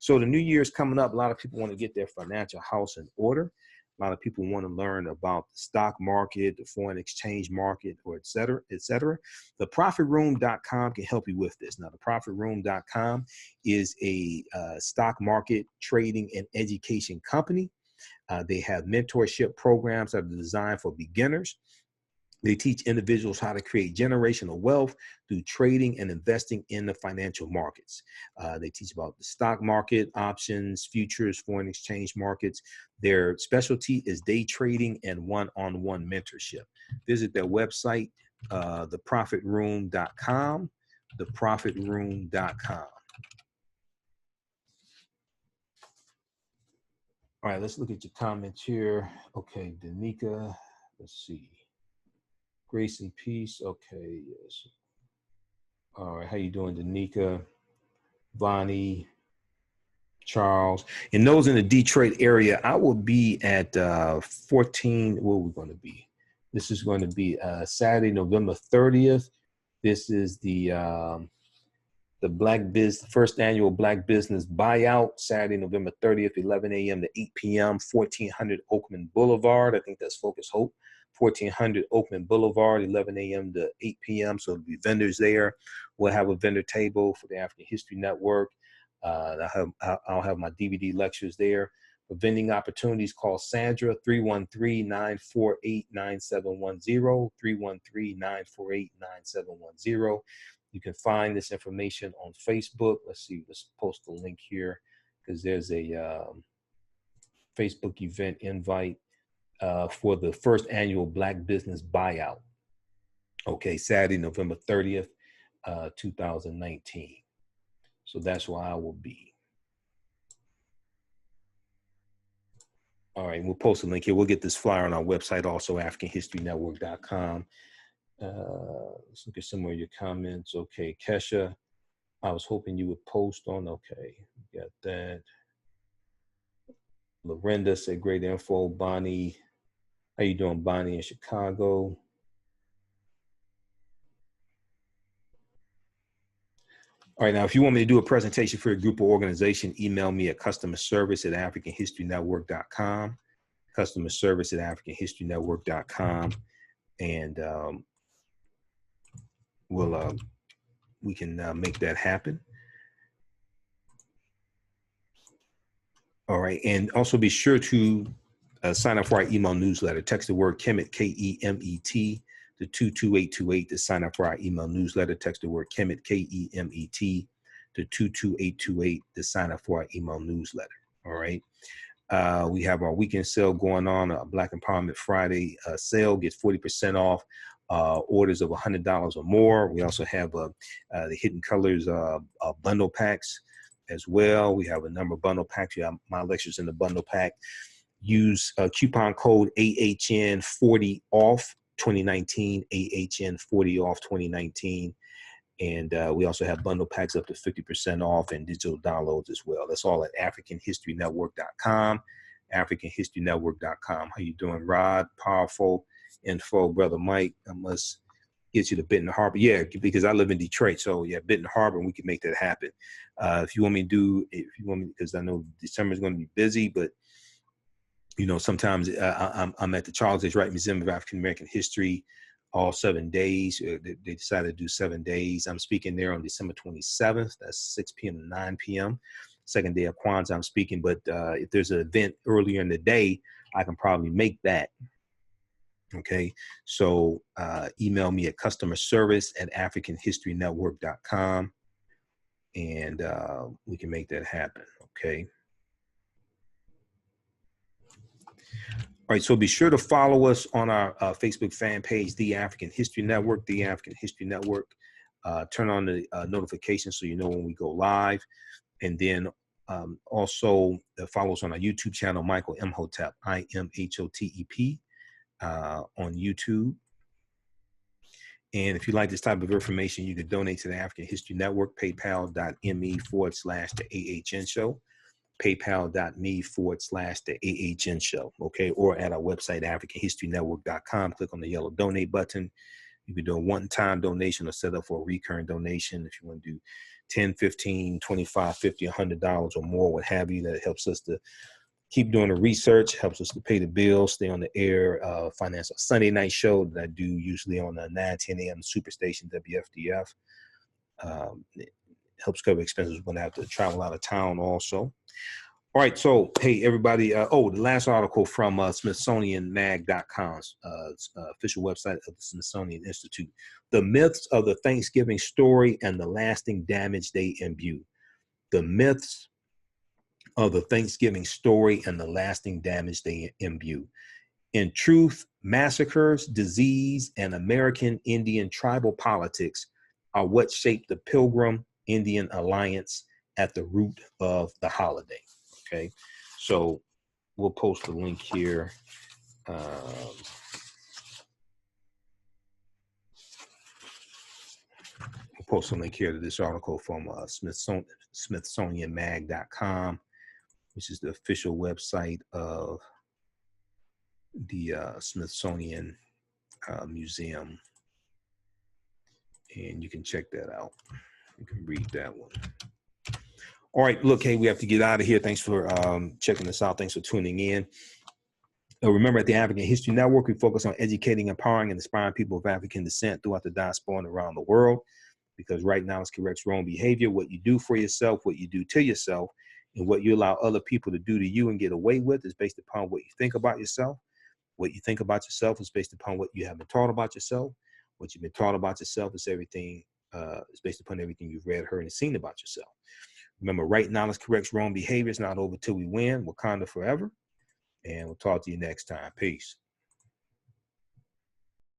So the new year is coming up. A lot of people want to get their financial house in order. A lot of people want to learn about the stock market, the foreign exchange market, or et cetera, et cetera. TheProfitRoom.com can help you with this. Now, TheProfitRoom.com is a stock market trading and education company. They have mentorship programs that are designed for beginners. They teach individuals how to create generational wealth through trading and investing in the financial markets. They teach about the stock market, options, futures, foreign exchange markets. Their specialty is day trading and one-on-one mentorship. Visit their website, theprofitroom.com, theprofitroom.com. All right, let's look at your comments here. Okay, Danica, let's see. Grace and peace. Okay, yes. All right, how you doing, Danica? Bonnie, Charles. And those in the Detroit area, I will be at 14. Where are we going to be? This is going to be Saturday, November 30th. This is the first annual Black Business Buyout, Saturday, November 30th, 11 a.m. to 8 p.m., 1400 Oakman Boulevard. I think that's Focus Hope. 1400 Oakman Boulevard, 11 a.m. to 8 p.m. So there'll be vendors there. We'll have a vendor table for the African History Network. I'll have my DVD lectures there. For vending opportunities, call Sandra, 313-948-9710, 313-948-9710. You can find this information on Facebook. Let's see, let's post the link here because there's a Facebook event invite for the first annual Black Business Buyout. Okay, Saturday, November 30th, 2019. So that's where I will be. All right, we'll post a link here. We'll get this flyer on our website also, AfricanHistoryNetwork.com. Let's look at some of your comments. Okay, Kesha, I was hoping you would post on. Okay, got that. Lorinda said great info. Bonnie, how you doing, Bonnie in Chicago? All right, now if you want me to do a presentation for a group or organization, email me at customerservice@AfricanHistoryNetwork.com, customerservice@AfricanHistoryNetwork.com, and we can make that happen. All right, and also be sure to sign up for our email newsletter. Text the word Kemet, K-E-M-E-T, to 22828 to sign up for our email newsletter. Text the word Kemet, K-E-M-E-T, to 22828 to sign up for our email newsletter. All right. We have our weekend sale going on, a Black Empowerment Friday sale, gets 40% off orders of $100 or more. We also have the Hidden Colors bundle packs as well. We have a number of bundle packs. You have my lectures in the bundle pack. Use coupon code AHN40OFF 2019, AHN40 off 2019. And we also have bundle packs up to 50% off and digital downloads as well. That's all at AfricanHistoryNetwork.com, AfricanHistoryNetwork.com. How you doing, Rod? Powerful info, Brother Mike. I must get you to Benton Harbor. Yeah, because I live in Detroit. So yeah, Benton Harbor, and we can make that happen. If you want me to because I know December is going to be busy, but you know, sometimes I'm at the Charles H. Wright Museum of African American History all 7 days. They decided to do 7 days. I'm speaking there on December 27th. That's 6 p.m. to 9 p.m. Second day of Kwanzaa, I'm speaking. But if there's an event earlier in the day, I can probably make that. Okay, so email me at customerservice@AfricanHistoryNetwork.com, and we can make that happen. Okay. All right, so be sure to follow us on our Facebook fan page, The African History Network, The African History Network. Turn on the notifications so you know when we go live. And then also follow us on our YouTube channel, Michael Imhotep, I-M-H-O-T-E-P, on YouTube. And if you like this type of information, you can donate to the African History Network, paypal.me/the AHN show. paypal.me/the AHN show, okay? Or at our website, AfricanHistoryNetwork.com. Click on the yellow donate button. You can do a one-time donation or set up for a recurring donation. If you want to do 10, 15, 25, 50, $100 or more, what have you, that helps us to keep doing the research, helps us to pay the bills, stay on the air, finance a Sunday night show that I do usually on 9, 10 a.m. Superstation WFDF. It helps cover expenses when I have to travel out of town also. All right, so hey everybody! The last article from SmithsonianMag.com's official website of the Smithsonian Institute: the myths of the Thanksgiving story and the lasting damage they imbue. The myths of the Thanksgiving story and the lasting damage they imbue. In truth, massacres, disease, and American Indian tribal politics are what shaped the Pilgrim Indian Alliance at the root of the holiday. Okay, so we'll post a link here. We'll post a link here to this article from SmithsonianMag.com, which is the official website of the Smithsonian Museum. And you can check that out. You can read that one. All right, look, hey, we have to get out of here. Thanks for checking this out. Thanks for tuning in. Remember, at the African History Network, we focus on educating, empowering, and inspiring people of African descent throughout the diaspora and around the world. Because right now, it's corrects wrong behavior. What you do for yourself, what you do to yourself, and what you allow other people to do to you and get away with is based upon what you think about yourself. What you think about yourself is based upon what you have been taught about yourself. What you've been taught about yourself is everything. Is based upon everything you've read, heard, and seen about yourself. Remember, right knowledge corrects wrong behavior. It's not over till we win. Wakanda forever. And we'll talk to you next time. Peace.